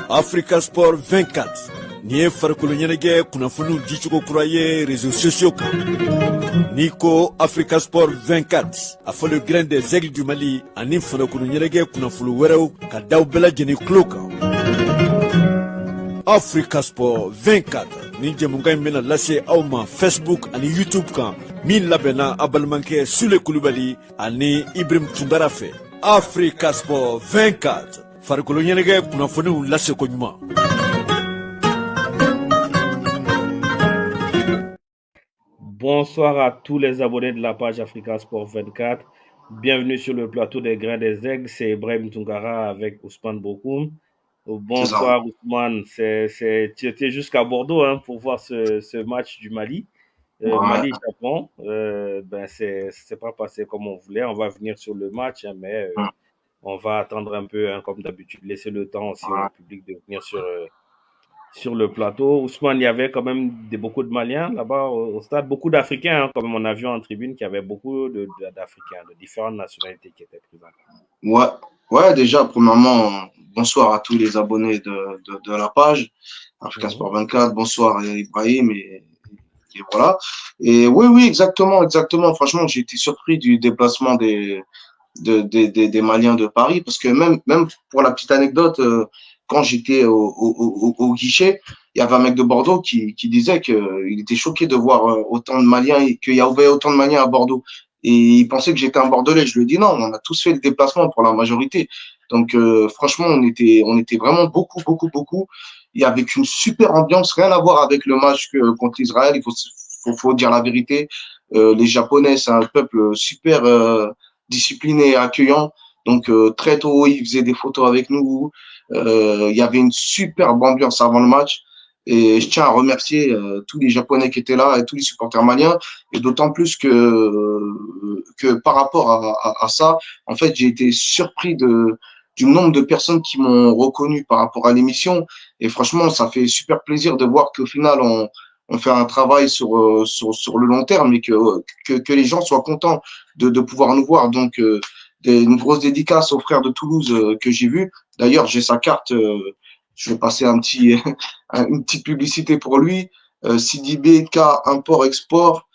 Africa Sport 24 ni ye farikolo ɲɛnajɛ kunnafoniw dicogo kura ye réseaux sociaux kan. N'i ko Africa Sport 24 a fɔ le grain des aigles du Mali ani farikolo ɲɛnajɛ kunnafoni wɛrɛw ka daw bɛɛ lajɛlen tulo kan. Africa Sport 24 ni jɛmukan in bɛna lase aw ma Facebook ani YouTube kan min labɛnna a balimakɛ Sule Kulubali ani Ibrahim Tunkara fɛ. Africa Sport 24 farikolo ɲɛnajɛ kunnafoniw laseko ɲuman. Bonsoir à tous les abonnés de la page Africa Sport 24. Bienvenue sur le plateau des Grains des Aigles. C'est Ibrahim Tunkara avec Ousmane Bokoum. Bonsoir Ousmane. Tu étais jusqu'à Bordeaux pour voir ce match du Mali. Mali-Japon. C'est pas passé comme on voulait. On va venir sur le match, mais on va attendre un peu, comme d'habitude, laisser le temps aussi au public de venir sur le plateau. Ousmane, il y avait quand même beaucoup de Maliens là-bas au stade, beaucoup d'Africains, comme on a vu en tribune, qu'il y avait beaucoup d'Africains, de différentes nationalités qui étaient présents. Ouais, déjà, premièrement, bonsoir à tous les abonnés de la page Africa Sport 24. Bonsoir Ibrahim et voilà. Et oui, exactement. Franchement, j'ai été surpris du déplacement des Maliens de Paris, parce que même pour la petite anecdote, quand j'étais au guichet, il y avait un mec de Bordeaux qui disait qu'il était choqué de voir autant de Maliens et qu'il y avait autant de Maliens à Bordeaux. Et il pensait que j'étais un Bordelais. Je lui ai dit non, on a tous fait le déplacement pour la majorité. Donc franchement, on était vraiment beaucoup. Il y avait une super ambiance, rien à voir avec le match contre Israël. Il faut dire la vérité. Les Japonais, c'est un peuple super discipliné et accueillant. Donc très tôt, ils faisaient des photos avec nous. Il y avait une superbe ambiance avant le match. Et je tiens à remercier tous les Japonais qui étaient là et tous les supporters maliens. Et d'autant plus que par rapport à ça, en fait, j'ai été surpris du nombre de personnes qui m'ont reconnu par rapport à l'émission. Et franchement, ça fait super plaisir de voir qu'au final, on fait un travail sur le long terme et que les gens soient contents de pouvoir nous voir. Donc, une grosse dédicace au frère de Toulouse que j'ai vu. D'ailleurs, j'ai sa carte. Je vais passer une petite publicité pour lui. Sidibé K Import-Export.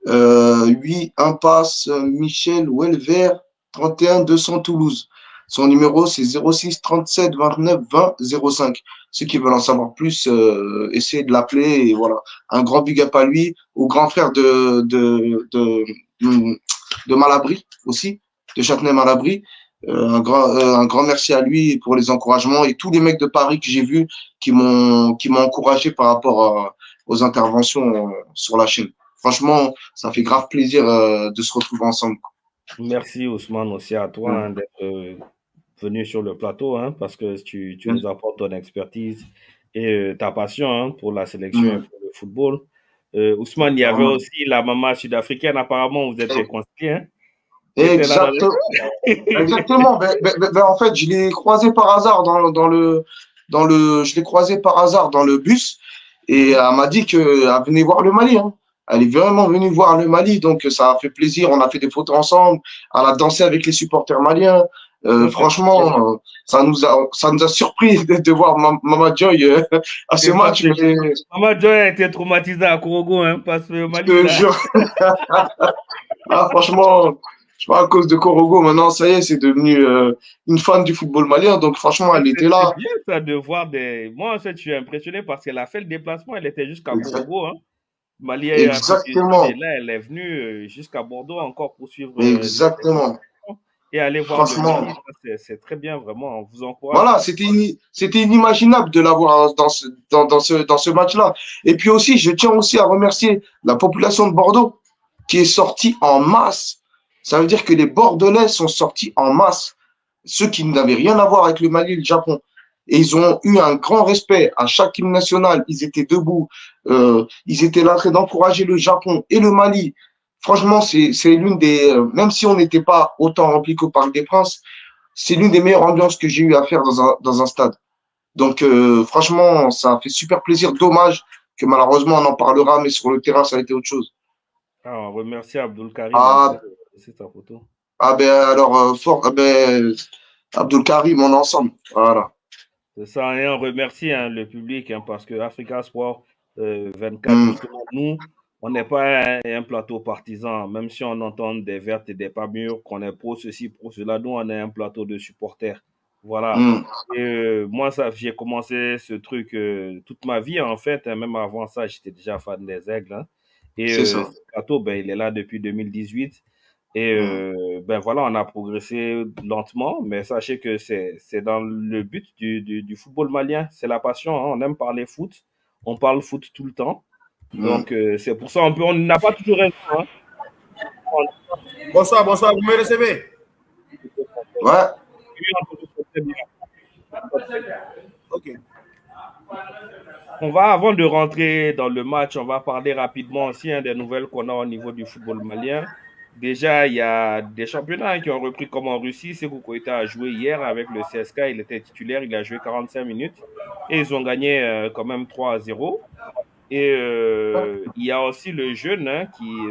8 Impasse Michel Welver 31 200 Toulouse. Son numéro, c'est 06 37 29 20 05. Ceux qui veulent en savoir plus, essayez de l'appeler. Et voilà. Un grand big up à lui, au grand frère de Malabry aussi, de Châtenay-Malabry. Un grand merci à lui pour les encouragements et tous les mecs de Paris que j'ai vus qui m'ont encouragé par rapport aux interventions sur la chaîne. Franchement, ça fait grave plaisir de se retrouver ensemble. Merci Ousmane aussi à toi d'être venu sur le plateau parce que tu nous apportes ton expertise et ta passion pour la sélection et pour le football. Ousmane, il y avait aussi la maman sud-africaine. Apparemment, vous êtes réconciliés. Exactement. En fait, je l'ai croisé par hasard je l'ai croisé par hasard dans le bus et elle m'a dit qu'elle venait voir le Mali. Elle est vraiment venue voir le Mali, donc ça a fait plaisir. On a fait des photos ensemble. Elle a dansé avec les supporters maliens. Franchement, ça nous a surpris de voir Mama Joy à ce match. Mama Joy a été traumatisée à Korogo, parce que le Mali. Je te jure. Franchement, je sais pas, à cause de Korogo, maintenant, ça y est, c'est devenu une fan du football malien. Donc, franchement, elle était là. C'est bien ça de voir Moi, en fait, je suis impressionné parce qu'elle a fait le déplacement. Elle était jusqu'à Korogo, Mali. Exactement. Et là, elle est venue jusqu'à Bordeaux encore pour suivre. Exactement. Et aller voir le Mali, c'est très bien, vraiment. On vous encourage. Voilà, c'était inimaginable de l'avoir dans ce match-là. Et puis aussi, je tiens aussi à remercier la population de Bordeaux qui est sortie en masse. Ça veut dire que les Bordelais sont sortis en masse. Ceux qui n'avaient rien à voir avec le Mali et le Japon. Et ils ont eu un grand respect à chaque hymne national. Ils étaient debout. Ils étaient là en train d'encourager le Japon et le Mali. Franchement, c'est l'une des, même si on n'était pas autant rempli qu'au Parc des Princes, c'est l'une des meilleures ambiances que j'ai eu à faire dans un stade. Donc, franchement, ça a fait super plaisir. Dommage que malheureusement, on en parlera, mais sur le terrain, ça a été autre chose. On remercie Abdoul Karim. C'est ta photo. Abdoul Karim, on est ensemble. Voilà. C'est ça, et on remercie le public parce que Africa Sport 24, justement, nous, on n'est pas un plateau partisan, même si on entend des vertes et des pas mûres, qu'on est pro ceci, pro cela, nous, on est un plateau de supporters. Voilà. Et moi, j'ai commencé ce truc toute ma vie, en fait. Même avant ça, j'étais déjà fan des Aigles. Et ce plateau, il est là depuis 2018. Et ben voilà, on a progressé lentement, mais sachez que c'est dans le but du football malien. C'est la passion, on aime parler foot. On parle foot tout le temps. Donc, c'est pour ça on n'a pas toujours raison. Bonsoir, vous me recevez? Ouais. Ok. Avant de rentrer dans le match, on va parler rapidement aussi des nouvelles qu'on a au niveau du football malien. Déjà, il y a des championnats qui ont repris comme en Russie. Sékou Koïta a joué hier avec le CSK. Il était titulaire, il a joué 45 minutes. Et ils ont gagné quand même 3-0. Et il y a aussi le jeune,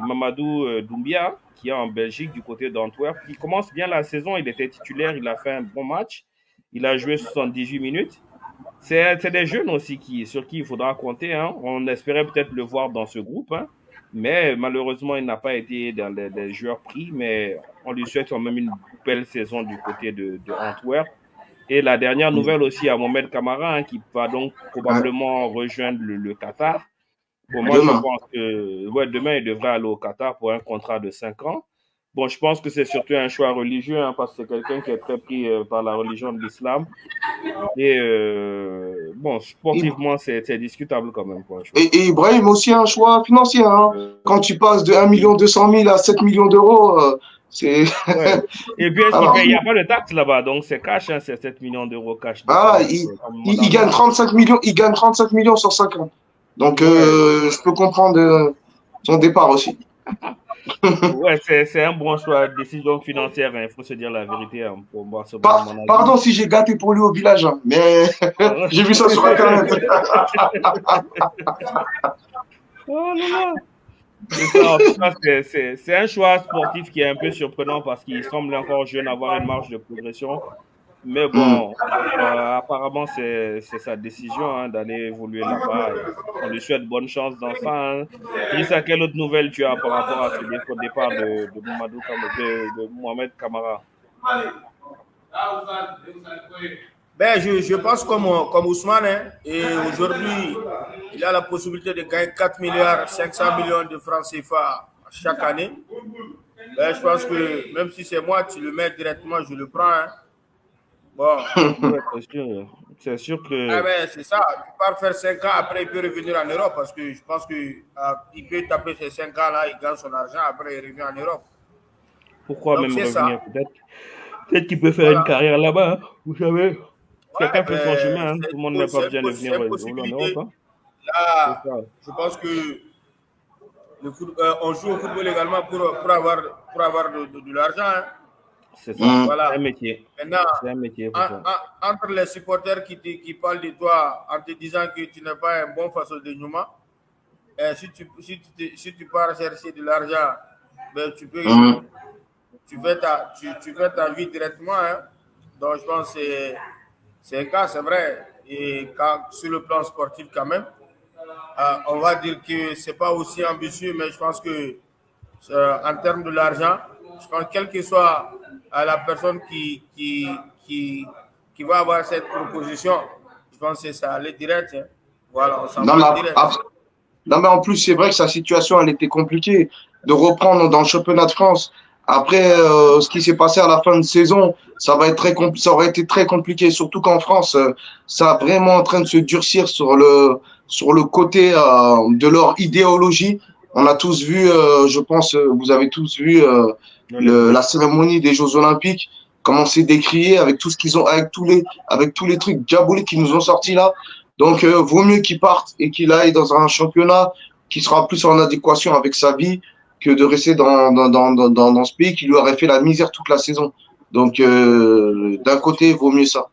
Mamadou Doumbia, qui est en Belgique du côté d'Antwerp. Il commence bien la saison, il était titulaire, il a fait un bon match. Il a joué 78 minutes. C'est des jeunes aussi sur qui il faudra compter. On espérait peut-être le voir dans ce groupe. Mais malheureusement, il n'a pas été dans les joueurs pris. Mais on lui souhaite quand même une belle saison du côté de Antwerp. Et la dernière nouvelle aussi à Mohamed Kamara, qui va donc probablement rejoindre le Qatar. Bon, moi, je pense que demain, il devrait aller au Qatar pour un contrat de 5 ans. Bon, je pense que c'est surtout un choix religieux, parce que c'est quelqu'un qui est très pris par la religion de l'islam. Et bon, sportivement, c'est discutable quand même. Et Ibrahim, aussi un choix financier. Quand tu passes de 1 200 000 à 7 millions d'euros, c'est... Ouais. Et puis, il n'y a pas de taxe là-bas, donc c'est cash, c'est 7 millions d'euros cash. Il gagne 35 millions sur 5 ans. Donc, je peux comprendre son départ aussi. Ouais, c'est un bon choix, décision financière, il faut se dire la vérité. Pour moi, pardon si j'ai gâté pour lui au village, mais j'ai vu ça sur Internet. Oh là là. En tout cas, c'est un choix sportif qui est un peu surprenant parce qu'il semble encore jeune, avoir une marge de progression. Mais bon, apparemment, c'est sa décision d'aller évoluer là-bas. On lui souhaite bonne chance dans ça. Lisa, quelle autre nouvelle tu as par rapport à ce départ de Mohamed Kamara? Je pense comme Ousmane, et aujourd'hui, il a la possibilité de gagner 4 milliards 500 millions de francs CFA chaque année. Je pense que même si c'est moi, tu le mets directement, je le prends. Bon. C'est sûr que... c'est ça. Tu pars faire 5 ans, après il peut revenir en Europe parce que je pense qu'il peut taper ces 5 ans-là, il gagne son argent, après il revient en Europe. Pourquoi donc, même revenir peut-être qu'il peut faire une carrière là-bas, vous savez. Chacun fait son chemin, tout le monde n'a pas besoin de venir en Europe. Là, je pense que on joue au football également pour avoir de l'argent. C'est ça, voilà. C'est un métier. Maintenant, c'est un métier entre les supporters qui parlent de toi en te disant que tu n'es pas un bon façon de Numa, si tu pars chercher de l'argent, tu peux tu fais ta vie directement. Donc je pense que c'est un cas, c'est vrai. Et sur le plan sportif quand même, on va dire que c'est pas aussi ambitieux, mais je pense que en termes de l'argent, je pense quelle que soit la personne qui va avoir cette proposition, je pense que ça allait direct. Voilà, on s'en va direct. Non, mais en plus, c'est vrai que sa situation, elle était compliquée de reprendre dans le championnat de France. Après, ce qui s'est passé à la fin de saison, ça aurait été très compliqué, surtout qu'en France, ça a vraiment en train de se durcir sur le côté de leur idéologie. On a tous vu, je pense, vous avez tous vu la cérémonie des Jeux Olympiques, comment c'est décrié avec tout ce qu'ils ont, avec tous les trucs diaboliques qu'ils nous ont sortis là. Donc, vaut mieux qu'il parte et qu'il aille dans un championnat qui sera plus en adéquation avec sa vie que de rester dans ce pays qui lui aurait fait la misère toute la saison. Donc, d'un côté, vaut mieux ça.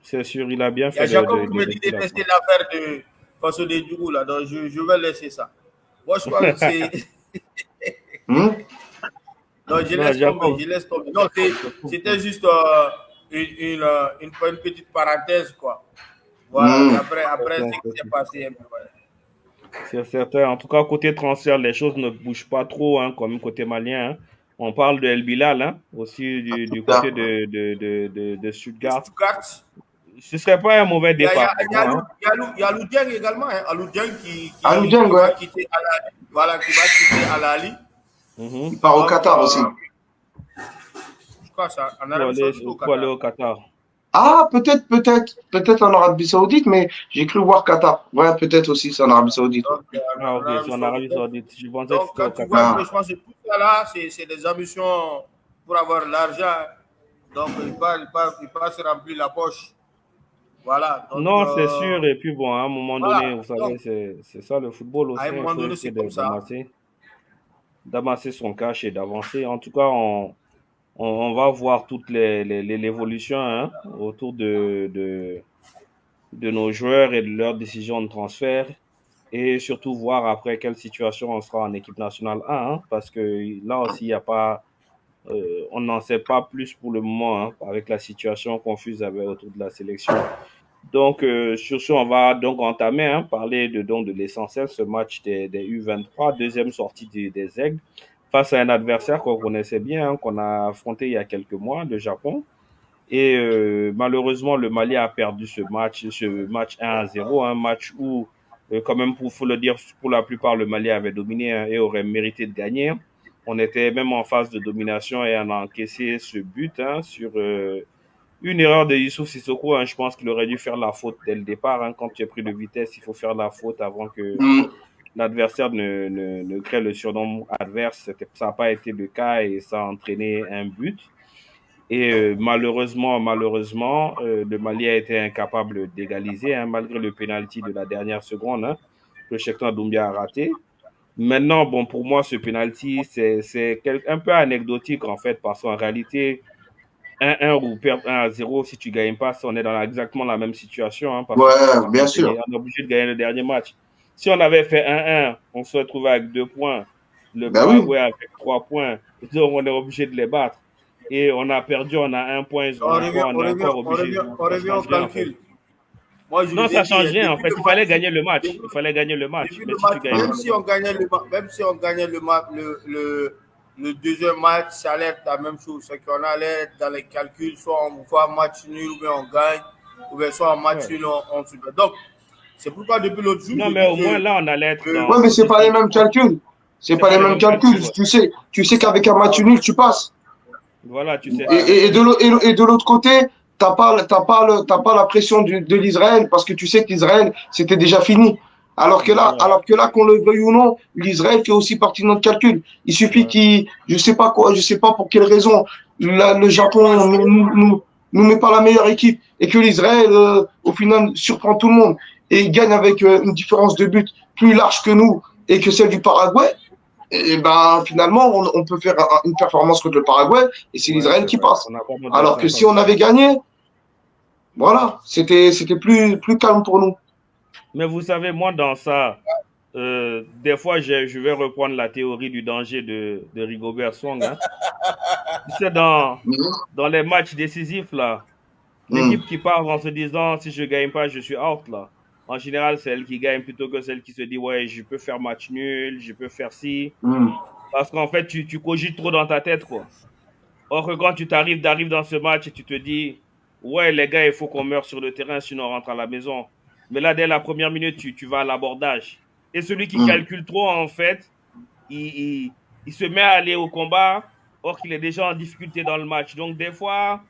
C'est sûr, il a bien fait. Il y a Jacob qui me dit de laisser l'affaire de Faso de Djougou là, donc je vais laisser ça. Moi, je pense que c'est... Non, je laisse tomber. Non, c'était juste une petite parenthèse, quoi. Voilà, après ce qui s'est passé. C'est certain. En tout cas, côté transfert, les choses ne bougent pas trop, hein, comme côté malien. Hein. On parle de El Bilal, hein, aussi du côté de Stuttgart. Ce serait pas un mauvais départ. Il y a Alou Dieng également, hein. Alou Dieng qui va quitter Al-Ahly. Il part au Qatar aussi. Je crois ça, en Arabie Saoudite pour aller au Qatar. Ah, peut-être en Arabie Saoudite, mais j'ai cru voir Qatar. Ouais, peut-être aussi c'est en Arabie Saoudite. Ok, c'est en Arabie Saoudite. Je pensais donc, quand tu vois, je pense que tout ça là, c'est des ambitions pour avoir l'argent. Donc, il va se remplir la poche. Voilà. Donc, non, c'est sûr. Et puis bon, à un moment donné, vous savez, c'est ça le football aussi. À un moment donné, c'est comme ça. D'amasser son cash et d'avancer. En tout cas, on va voir toute l'évolution, hein, autour de nos joueurs et de leurs décisions de transfert, et surtout voir après quelle situation on sera en équipe nationale 1, hein, parce que là aussi, il n'y a pas, on n'en sait pas plus pour le moment, hein, avec la situation confuse autour de la sélection. Donc, sur ce, on va donc entamer, hein, parler de l'essentiel, ce match des U23, deuxième sortie des Aigles, face à un adversaire qu'on connaissait bien, hein, qu'on a affronté il y a quelques mois, le Japon. Et malheureusement, le Mali a perdu ce match 1-0, un match où, quand même, faut le dire, pour la plupart, le Mali avait dominé, hein, et aurait mérité de gagner. On était même en phase de domination et on a encaissé ce but, hein, sur une erreur de Youssouf Sissoko. Hein. Je pense qu'il aurait dû faire la faute dès le départ. Hein. Quand tu es pris de vitesse, il faut faire la faute avant que l'adversaire ne crée le surnom adverse. Ça n'a pas été le cas et ça a entraîné un but. Et malheureusement, le Mali a été incapable d'égaliser, hein, malgré le pénalty de la dernière seconde, hein, que Cheikh Doumbia a raté. Maintenant, bon, pour moi, ce pénalty, c'est un peu anecdotique, en fait, parce qu'en réalité, 1-1 ou perdre 1-0, si tu ne gagnes pas, on est dans exactement la même situation. Hein, parce ouais, bien sûr. On est obligé de gagner le dernier match. Si on avait fait 1-1, on se retrouvait avec 2 points. Le Paraguay avec 3 points. Donc, on est obligé de les battre. Et on a perdu, on a 1 point. On revient au calcul. Non, ça change rien. En fait, il fallait gagner le match. Même si on gagnait le deuxième match, ça allait être la même chose. C'est qu'on allait être dans les calculs, soit on fait un match nul ou bien on gagne, ou bien soit un match nul, on se bat. Donc, c'est pourquoi depuis l'autre jour. Non, mais au moins là, on allait être. Oui, mais c'est pas les mêmes calculs. C'est pas les mêmes calculs. Tu sais qu'avec un match nul, tu passes. Voilà, tu sais. Et de l'autre côté, t'as pas la pression de l'Israël parce que tu sais que l'Israël, c'était déjà fini. Alors que là, qu'on le veuille ou non, l'Israël fait aussi partie de notre calcul. Il suffit je sais pas pour quelle raison, le Japon nous met pas la meilleure équipe et que l'Israël, au final, surprend tout le monde et gagne avec une différence de but plus large que nous et que celle du Paraguay. Et ben finalement, on peut faire une performance contre le Paraguay et c'est l'Israël qui passe. Alors que si on avait gagné, voilà, c'était plus calme pour nous. Mais vous savez, moi, dans ça, des fois, je vais reprendre la théorie du danger de Rigobert Song. Hein. C'est dans les matchs décisifs, là, l'équipe qui part en se disant, si je ne gagne pas, je suis out, là. En général, c'est elle qui gagne plutôt que celle qui se dit, ouais, je peux faire match nul, je peux faire ci. Parce qu'en fait, tu cogites trop dans ta tête, quoi. Or, quand tu t'arrives dans ce match et tu te dis, ouais, les gars, il faut qu'on meure sur le terrain, sinon on rentre à la maison. Mais là, dès la première minute, tu vas à l'abordage. Et celui qui calcule trop, en fait, il se met à aller au combat, or qu'il est déjà en difficulté dans le match. Donc, des fois,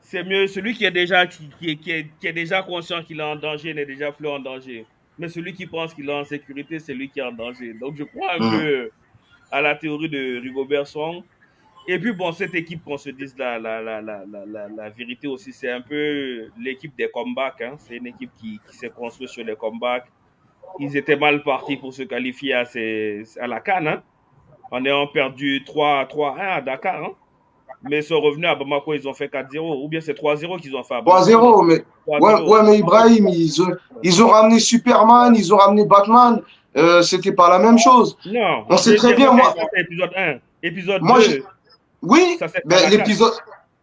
c'est mieux celui qui est déjà conscient qu'il est en danger, n'est déjà plus en danger. Mais celui qui pense qu'il est en sécurité, c'est lui qui est en danger. Donc, je crois un peu à la théorie de Rigobert Song. Et puis, bon, cette équipe, qu'on se dise la vérité aussi, c'est un peu l'équipe des comebacks. Hein. C'est une équipe qui s'est construite sur les comebacks. Ils étaient mal partis pour se qualifier à la CAN. Hein. En ayant perdu 3-1 à Dakar. Hein. Mais ils sont revenus à Bamako, ils ont fait 4-0. Ou bien c'est 3-0 qu'ils ont fait à Bamako. 3-0, mais... Ouais, mais Ibrahim, ils ont ramené Superman, ils ont ramené Batman. C'était pas la même chose. Non. On sait très bien, moi... Épisode 1. Épisode moi, 2... Oui, mais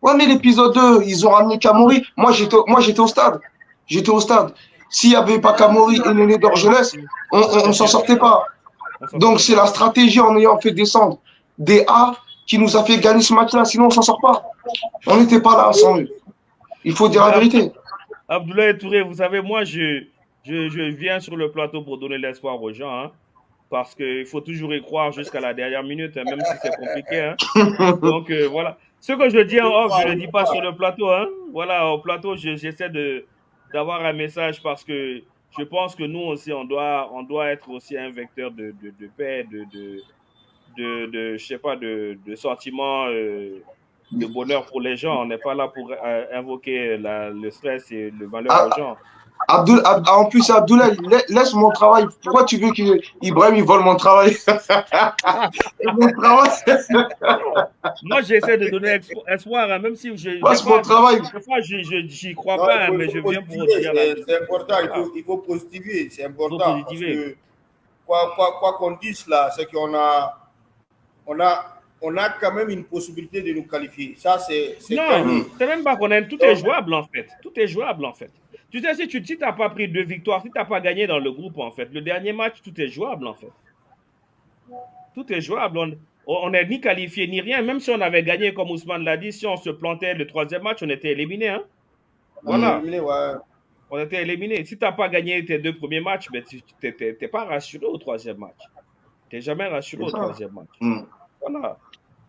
Ouais, mais l'épisode 2, ils ont ramené Kamori. Moi, j'étais au stade. J'étais au stade. S'il n'y avait pas Kamori et Néné d'Orgelès, on ne s'en sortait pas. Donc, c'est la stratégie en ayant fait descendre des A qui nous a fait gagner ce match-là. Sinon, on ne s'en sort pas. On n'était pas là sans eux. Il faut dire la vérité. Abdoulaye Touré, vous savez, moi, je viens sur le plateau pour donner l'espoir aux gens, hein, parce qu'il faut toujours y croire jusqu'à la dernière minute, hein, même si c'est compliqué. Hein. Donc, voilà. Ce que je dis en off, je ne le dis pas sur le plateau. Hein. Voilà, au plateau, j'essaie d'avoir un message parce que je pense que nous aussi, on doit être aussi un vecteur de paix, je sais pas, de sentiments de bonheur pour les gens. On n'est pas là pour invoquer le stress et le malheur aux gens. En plus, Abdoulaye, laisse mon travail. Pourquoi tu veux qu'Ibrahim il vole mon travail? Mon travail. Moi, j'essaie de donner espoir, hein, même si je. Passe mon travail. Des fois, j'y crois pas, mais je viens pour dire. C'est important, il faut positiver. C'est important. Parce que, quoi qu'on dise là, c'est qu'on a quand même une possibilité de nous qualifier. Ça, c'est. Non, c'est même pas qu'on aime. Tout est jouable, en fait. Tout est jouable, en fait. Tu sais, si tu n'as pas pris 2 victoires, si tu n'as pas gagné dans le groupe, en fait, le dernier match, tout est jouable, en fait. Tout est jouable. On n'est ni qualifié, ni rien. Même si on avait gagné, comme Ousmane l'a dit, si on se plantait le 3e match, on était éliminé. Hein? Voilà. On était éliminé. Si tu n'as pas gagné tes 2 premiers matchs, ben, tu n'es pas rassuré au 3e match. Tu n'es jamais rassuré au 3e match. Voilà.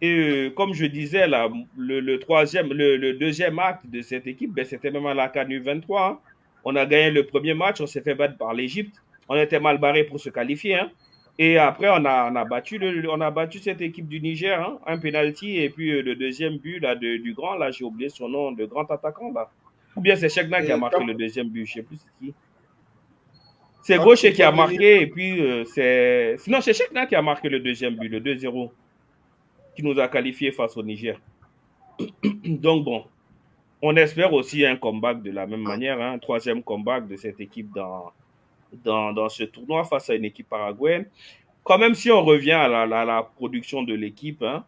Et comme je disais, là, le 2e acte de cette équipe, ben, c'était même à la CAN U23. Hein. On a gagné le premier match, on s'est fait battre par l'Égypte. On était mal barré pour se qualifier. Hein. Et après, on a battu cette équipe du Niger, hein, un penalty. Et puis le 2e but là, du grand, là, j'ai oublié son nom, le grand attaquant. Là. Ou bien c'est Chekna qui a marqué le 2e but, je ne sais plus c'est qui. C'est Gaucher qui a marqué. Et puis, non, c'est Chekna qui a marqué le 2e but, le 2-0. Qui nous a qualifiés face au Niger. Donc bon, on espère aussi un comeback de la même manière, hein, un 3e comeback de cette équipe dans ce tournoi face à une équipe paraguayenne. Quand même, si on revient à la production de l'équipe, hein,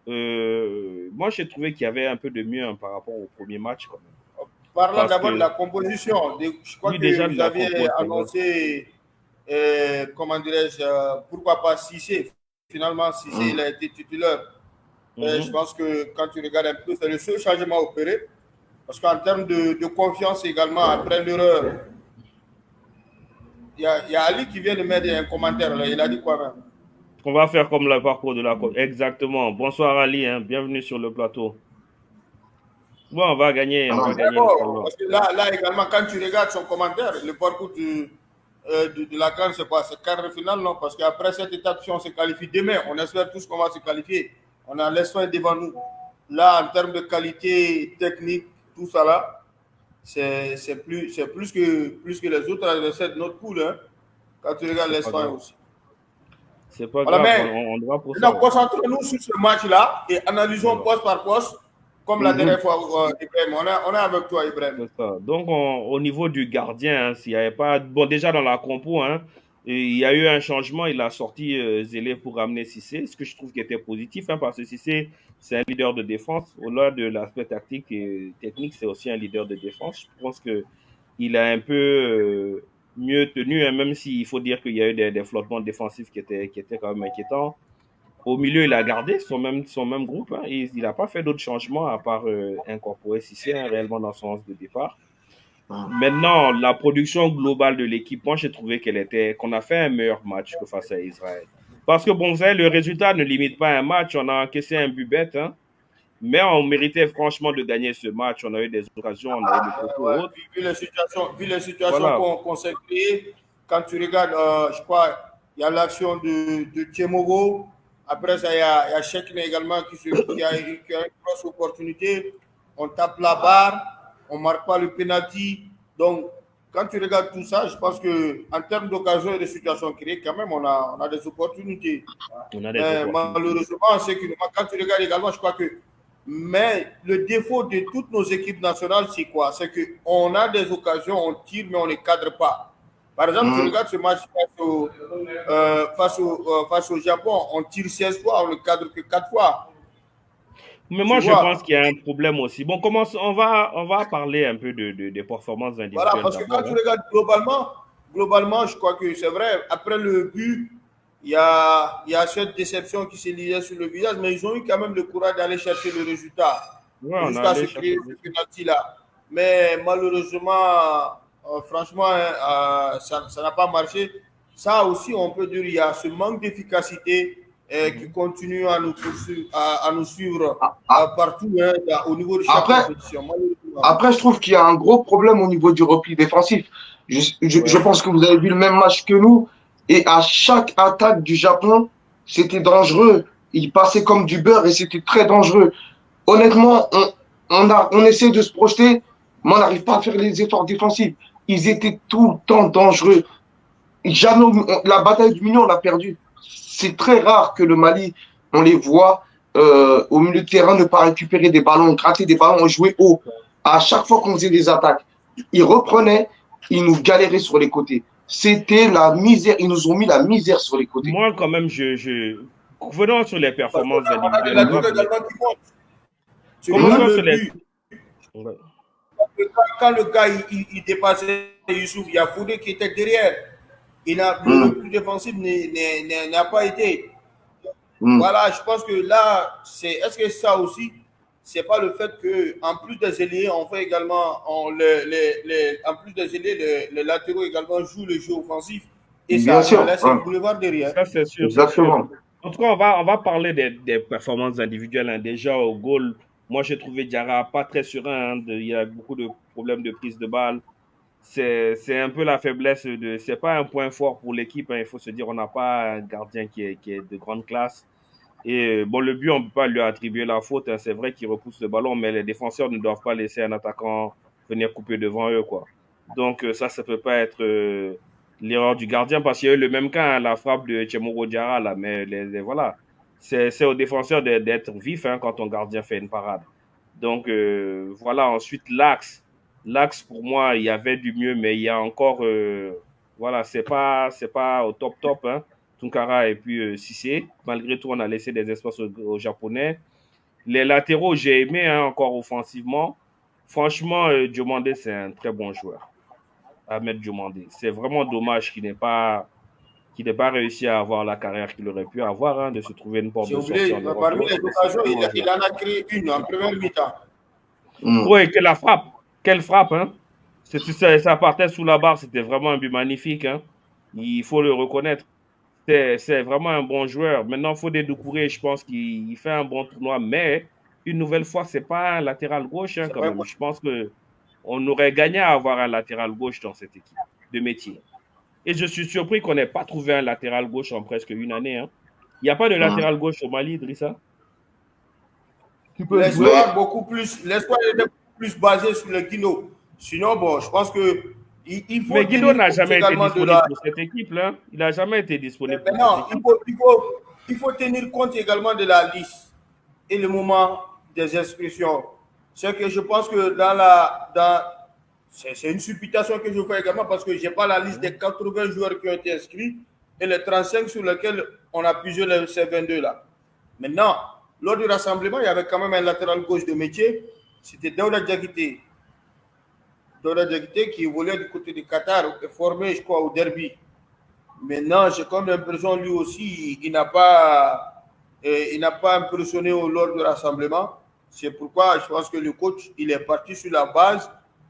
moi j'ai trouvé qu'il y avait un peu de mieux, hein, par rapport au premier match. Quand même. Parlons d'abord de la composition. Je crois que vous aviez annoncé, comment dirais-je, pourquoi pas Cissé. Finalement, Cissé, il a été titulaire. Je pense que quand tu regardes un peu, c'est le seul changement opéré. Parce qu'en termes de confiance également, après l'erreur, il y a Ali qui vient de mettre un commentaire. Là. Il a dit quoi même? On va faire comme le parcours de la Côte. Exactement. Bonsoir Ali, hein. Bienvenue sur le plateau. Bon, on va gagner. On va gagner parce que là également, quand tu regardes son commentaire, le parcours de la CAN, c'est quoi? C'est quart de finale, non? Parce qu'après cette étape, si on se qualifie demain, on espère tous qu'on va se qualifier. On a l'espoir devant nous. Là, en termes de qualité technique, tout ça là, c'est plus que les autres adversaires de notre poule. Hein, quand tu regardes l'espoir aussi. C'est pas grave, on doit pour ça. Donc, concentrons-nous sur ce match-là et analysons poste par poste. Comme la dernière fois, Ibrahim, on est avec toi, Ibrahim. C'est ça. Donc, au niveau du gardien, hein, s'il n'y avait pas. Bon, déjà dans la compo, hein, il y a eu un changement. Il a sorti Zélé pour ramener Cissé, ce que je trouve qui était positif, hein, parce que Cissé, c'est un leader de défense. Au-delà de l'aspect tactique et technique, c'est aussi un leader de défense. Je pense qu'il a un peu mieux tenu, hein, même s'il faut dire qu'il y a eu des flottements défensifs qui étaient quand même inquiétants. Au milieu, il a gardé son même groupe. Hein, il n'a pas fait d'autres changements à part incorporer Cissé, hein, réellement dans son sens de départ. Maintenant, la production globale de l'équipe, moi, j'ai trouvé qu'on a fait un meilleur match que face à Israël. Parce que, bon, vous savez, le résultat ne limite pas un match. On a encaissé un but bête, hein, mais on méritait franchement de gagner ce match. On a eu des occasions, on a eu des photos autres. Vu les situations qu'on s'est créées, quand tu regardes, je crois, il y a l'action de Tchemogo. Après ça, il y a Chekne également qui a une grosse opportunité. On tape la barre, on ne marque pas le penalty. Donc, quand tu regardes tout ça, je pense qu'en termes d'occasion et de situations créées, quand même, on a des opportunités. Malheureusement, quand tu regardes également, je crois que. Mais le défaut de toutes nos équipes nationales, c'est quoi? C'est qu'on a des occasions, on tire, mais on ne cadre pas. Par exemple, tu regardes ce match face au Japon, on tire 16 fois, on ne cadre que 4 fois. Mais moi, je pense qu'il y a un problème aussi. Bon, on va parler un peu des performances individuelles. Voilà, parce que quand tu regardes globalement, je crois que c'est vrai. Après le but, il y a cette déception qui s'est liée sur le visage, mais ils ont eu quand même le courage d'aller chercher le résultat jusqu'à se créer ce penalty-là. Mais malheureusement, franchement, ça n'a pas marché. Ça aussi, on peut dire, il y a ce manque d'efficacité qui continue à nous suivre partout au niveau de chaque compétition. Après, je trouve qu'il y a un gros problème au niveau du repli défensif. Je pense que vous avez vu le même match que nous. Et à chaque attaque du Japon, c'était dangereux. Il passait comme du beurre et c'était très dangereux. Honnêtement, on essaie de se projeter, mais on n'arrive pas à faire les efforts défensifs. Ils étaient tout le temps dangereux. Jamais la bataille du milieu, on l'a perdue. C'est très rare que le Mali, on les voit au milieu de terrain ne pas récupérer des ballons, gratter des ballons, jouer haut. À chaque fois qu'on faisait des attaques, ils reprenaient, ils nous galéraient sur les côtés. C'était la misère. Ils nous ont mis la misère sur les côtés. Moi, quand même, venons sur les performances individuelles. Quand le gars il dépassait Youssouf, il y a Foudé qui était derrière. Le plus défensif n'a pas été. Voilà, je pense que là, est-ce que ça aussi, c'est pas le fait que en plus des ailiers, on fait également en plus des ailiers, les latéraux également jouent le jeu offensif et ça laisse un boulevard derrière. Ça c'est sûr. Exactement. En tout cas, on va parler des performances individuelles. Déjà au goal, moi j'ai trouvé Diarra pas très serein. Il y a beaucoup de problèmes de prise de balle. C'est un peu la faiblesse c'est pas un point fort pour l'équipe. Il faut se dire, on n'a pas un gardien qui est de grande classe. Et bon, le but, on ne peut pas lui attribuer la faute. C'est vrai qu'il repousse le ballon, mais les défenseurs ne doivent pas laisser un attaquant venir couper devant eux, quoi. Donc ça peut pas être l'erreur du gardien, parce qu'il y a eu le même cas, la frappe de Tchemoro Diarra, là. Mais voilà, c'est aux défenseurs d'être vifs quand ton gardien fait une parade. Donc voilà, ensuite l'axe. L'axe, pour moi, il y avait du mieux, mais il y a encore... voilà, c'est pas au top, Tunkara et puis Cissé. Malgré tout, on a laissé des espaces aux Japonais. Les latéraux, j'ai aimé encore offensivement. Franchement, Diomandé, c'est un très bon joueur. Ahmed Diomandé. C'est vraiment dommage qu'il n'ait pas réussi à avoir la carrière qu'il aurait pu avoir, de se trouver une porte de sortie. Parmi les occasions, il en a créé une en première mi-temps. Oui, quelle frappe, ça partait sous la barre, c'était vraiment un but magnifique. Il faut le reconnaître. C'est vraiment un bon joueur. Maintenant, Fodé Doucouré, je pense qu'il fait un bon tournoi, mais une nouvelle fois, c'est pas un latéral gauche quand même. Je pense qu'on aurait gagné à avoir un latéral gauche dans cette équipe de métier. Et je suis surpris qu'on n'ait pas trouvé un latéral gauche en presque une année. Il n'y a pas de latéral gauche au Mali, Idrissa? L'espoir est beaucoup plus basé sur le Guino. Sinon, bon, je pense que mais Guido n'a jamais été disponible pour cette équipe, là. Il n'a jamais été disponible. Mais non, il faut tenir compte également de la liste et le moment des inscriptions. C'est que je pense que c'est une supputation que je fais également parce que je n'ai pas la liste des 80 joueurs qui ont été inscrits et les 35 sur lesquels on a puisé ces 22 là. Maintenant, lors du rassemblement, il y avait quand même un latéral gauche de métier. C'était Daouda Diakité. Qui évoluait du côté du Qatar, formé, je crois, au derby. Maintenant, j'ai comme l'impression, lui aussi, il n'a pas impressionné lors du rassemblement. C'est pourquoi je pense que le coach, il est parti sur la base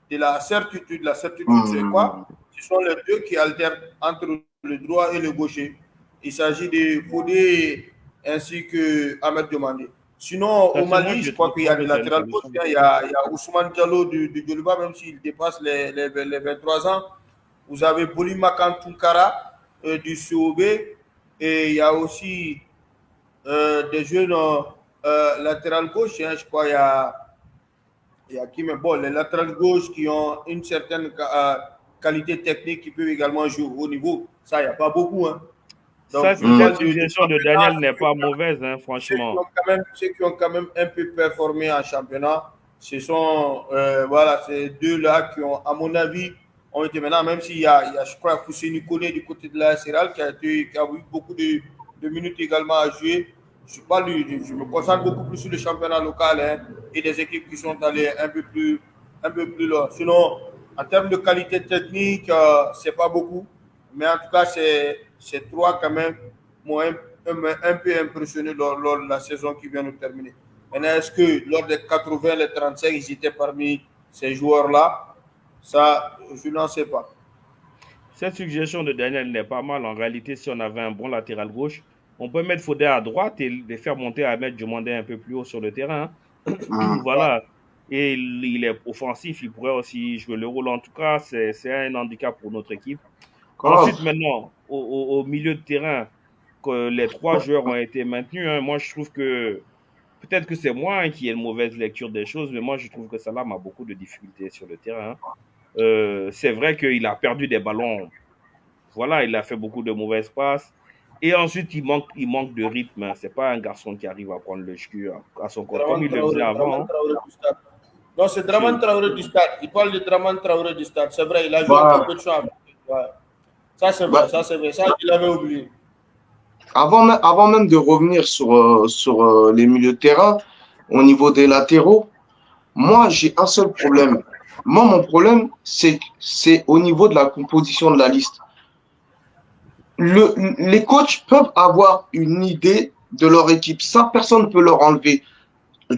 de la certitude. La certitude, c'est quoi? Ce sont les deux qui alternent entre le droit et le gaucher. Il s'agit de Fodé ainsi que Ahmed Diomandé. Sinon, au Mali, je crois qu'il y a des latérales gauche. Il y a Ousmane Diallo du Djoliba, même s'il dépasse les 23 ans. Vous avez Bolimakan Tunkara du COB. Et il y a aussi des jeunes latérales gauche. Je crois il y a qui, mais bon, les latérales gauche qui ont une certaine qualité technique qui peuvent également jouer au haut niveau. Ça, il n'y a pas beaucoup. Donc, cette suggestion de Daniel n'est pas mauvaise, franchement. Ceux qui ont quand même un peu performé en championnat, ce sont ces deux-là qui ont, à mon avis, ont été maintenant, même s'il y a, je crois, Foussé Nicolé du côté de la SRL qui a eu beaucoup de minutes également à jouer. je me concentre beaucoup plus sur le championnat local et des équipes qui sont allées un peu plus loin. Sinon, en termes de qualité technique, c'est pas beaucoup, mais en tout cas, ces trois quand même m'ont un peu impressionné lors de la saison qui vient de terminer. Maintenant, est-ce que lors des 80, les 35, ils étaient parmi ces joueurs-là? Ça, je n'en sais pas. Cette suggestion de Daniel n'est pas mal. En réalité, si on avait un bon latéral gauche, on peut mettre Fodé à droite et les faire monter à mettre Diomandé un peu plus haut sur le terrain. Voilà. Et il est offensif, il pourrait aussi jouer le rôle. En tout cas, c'est un handicap pour notre équipe. Ensuite, maintenant, au milieu de terrain, que les trois joueurs ont été maintenus. Moi, je trouve que peut-être que c'est moi qui ai une mauvaise lecture des choses, mais moi, je trouve que Salam a beaucoup de difficultés sur le terrain. C'est vrai qu'il a perdu des ballons. Voilà, il a fait beaucoup de mauvaises passes. Et ensuite, il manque de rythme. C'est pas un garçon qui arrive à prendre le jus à son compte, comme il le faisait avant. Non, c'est Draman Traoré du stade. Il parle de Draman Traoré du stade. C'est vrai, il a joué en compétition avec. Ouais. Ça, c'est vrai, ça, il avait oublié. Avant même de revenir sur les milieux de terrain, au niveau des latéraux, moi, j'ai un seul problème. Moi, mon problème, c'est au niveau de la composition de la liste. Les coachs peuvent avoir une idée de leur équipe. Ça, personne ne peut leur enlever.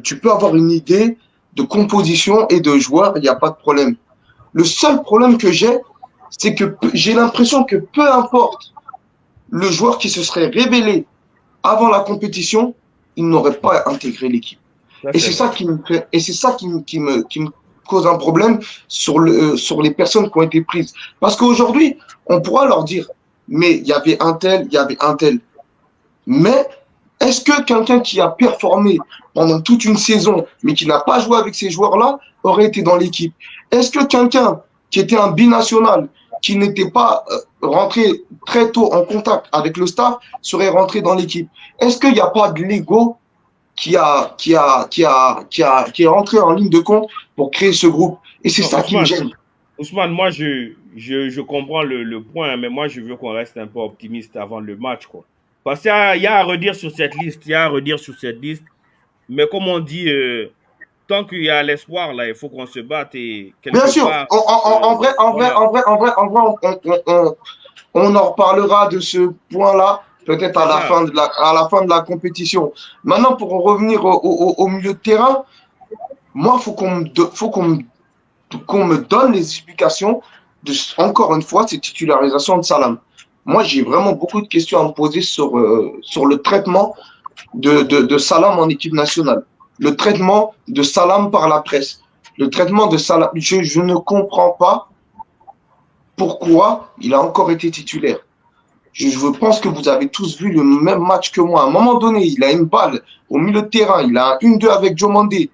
Tu peux avoir une idée de composition et de joueurs, il n'y a pas de problème. Le seul problème que j'ai, c'est que j'ai l'impression que peu importe le joueur qui se serait révélé avant la compétition, il n'aurait pas intégré l'équipe. Et c'est ça qui me cause un problème sur les personnes qui ont été prises. Parce qu'aujourd'hui, on pourra leur dire, mais il y avait un tel. Mais est-ce que quelqu'un qui a performé pendant toute une saison, mais qui n'a pas joué avec ces joueurs-là, aurait été dans l'équipe? Est-ce que quelqu'un qui était un binational, qui n'était pas rentré très tôt en contact avec le staff, serait rentré dans l'équipe? Est-ce qu'il n'y a pas de l'ego qui est rentré en ligne de compte pour créer ce groupe? Et c'est ça qui me gêne. Ousmane, moi, je comprends le point, mais moi, je veux qu'on reste un peu optimiste avant le match, quoi. Parce qu'il y a à redire sur cette liste, mais comme on dit, tant qu'il y a l'espoir, là, il faut qu'on se batte et bien sûr, en vrai, on en reparlera de ce point-là peut-être à la fin de la compétition. Maintenant, pour revenir au milieu de terrain, moi, faut qu'on me donne les explications de, encore une fois, cette titularisation de Salam. Moi, j'ai vraiment beaucoup de questions à me poser sur le traitement de Salam en équipe nationale. Le traitement de Salam par la presse. Le traitement de Salam. Je ne comprends pas pourquoi il a encore été titulaire. Je pense que vous avez tous vu le même match que moi. À un moment donné, il a une balle au milieu de terrain. Il a un 1-2 avec Diomandé.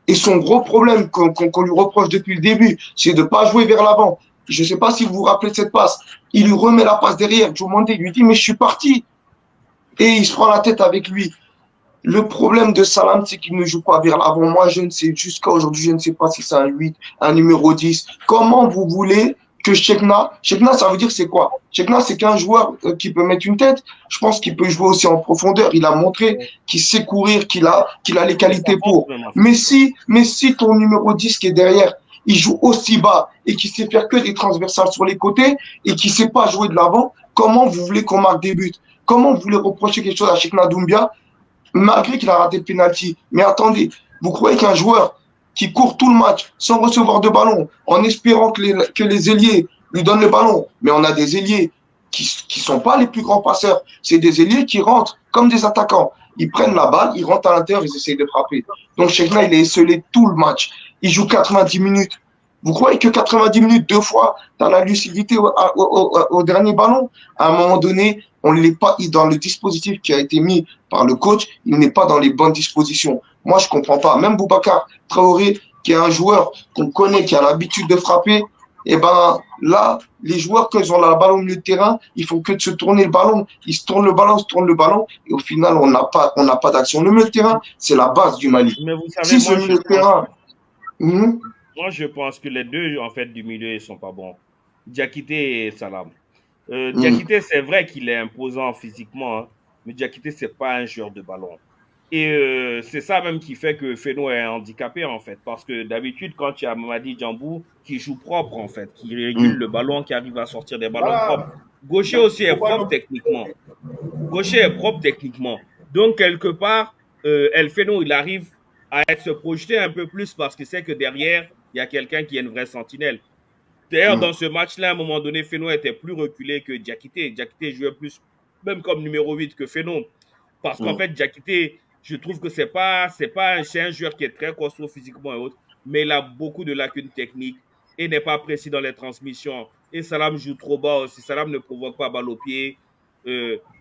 Et son gros problème qu'on lui reproche depuis le début, c'est de ne pas jouer vers l'avant. Je ne sais pas si vous vous rappelez de cette passe. Il lui remet la passe derrière. Diomandé lui dit, mais je suis parti. Et il se prend la tête avec lui. Le problème de Salam, c'est qu'il ne joue pas vers l'avant. Moi, je ne sais, jusqu'à aujourd'hui, je ne sais pas si c'est un 8, un numéro 10. Comment vous voulez que Chekna, ça veut dire c'est quoi? Chekna, c'est qu'un joueur qui peut mettre une tête. Je pense qu'il peut jouer aussi en profondeur. Il a montré qu'il sait courir, qu'il a les qualités pour. Mais si ton numéro 10 qui est derrière, il joue aussi bas et qui sait faire que des transversales sur les côtés et qui sait pas jouer de l'avant, comment vous voulez qu'on marque des buts? Comment vous voulez reprocher quelque chose à Chekna Doumbia malgré qu'il a raté le penalty? Mais attendez, vous croyez qu'un joueur qui court tout le match sans recevoir de ballon, en espérant que les ailiers lui donnent le ballon, mais on a des ailiers qui sont pas les plus grands passeurs, c'est des ailiers qui rentrent comme des attaquants. Ils prennent la balle, ils rentrent à l'intérieur, ils essayent de frapper. Donc Chekna, il est esselé tout le match. Il joue 90 minutes. Vous croyez que 90 minutes, 2 fois, tu as la lucidité au dernier ballon? À un moment donné, on ne l'est pas dans le dispositif qui a été mis par le coach, il n'est pas dans les bonnes dispositions. Moi, je ne comprends pas. Même Boubacar Traoré, qui est un joueur qu'on connaît, qui a l'habitude de frapper, et ben là, les joueurs, quand ils ont la balle au milieu de terrain, ils font que de se tourner le ballon. Ils se tournent le ballon, et au final, on n'a pas d'action. Le milieu de terrain, c'est la base du Mali. Mais vous savez, si ce milieu de terrain... Moi, je pense que les deux, en fait, du milieu, ils sont pas bons. Diakité et Salam. Diakité, c'est vrai qu'il est imposant physiquement, hein, Mais Diakité, ce n'est pas un joueur de ballon. Et c'est ça même qui fait que Feno est handicapé, en fait. Parce que d'habitude, quand tu as Mamadi Djambou qui joue propre, en fait, qui régule le ballon, qui arrive à sortir des ballons propres. Voilà. Gaucher aussi est propre techniquement. Gaucher est propre techniquement. Donc, quelque part, El Feno, il arrive à se projeter un peu plus parce qu'il sait que derrière, il y a quelqu'un qui est une vraie sentinelle. D'ailleurs, dans ce match-là, à un moment donné, Feno était plus reculé que Diakité. Diakité jouait plus, même comme numéro 8 que Feno. Parce qu'en fait, Diakité, je trouve que c'est un joueur qui est très costaud physiquement et autres, mais il a beaucoup de lacunes techniques et n'est pas précis dans les transmissions. Et Salam joue trop bas aussi. Salam ne provoque pas balle au pied.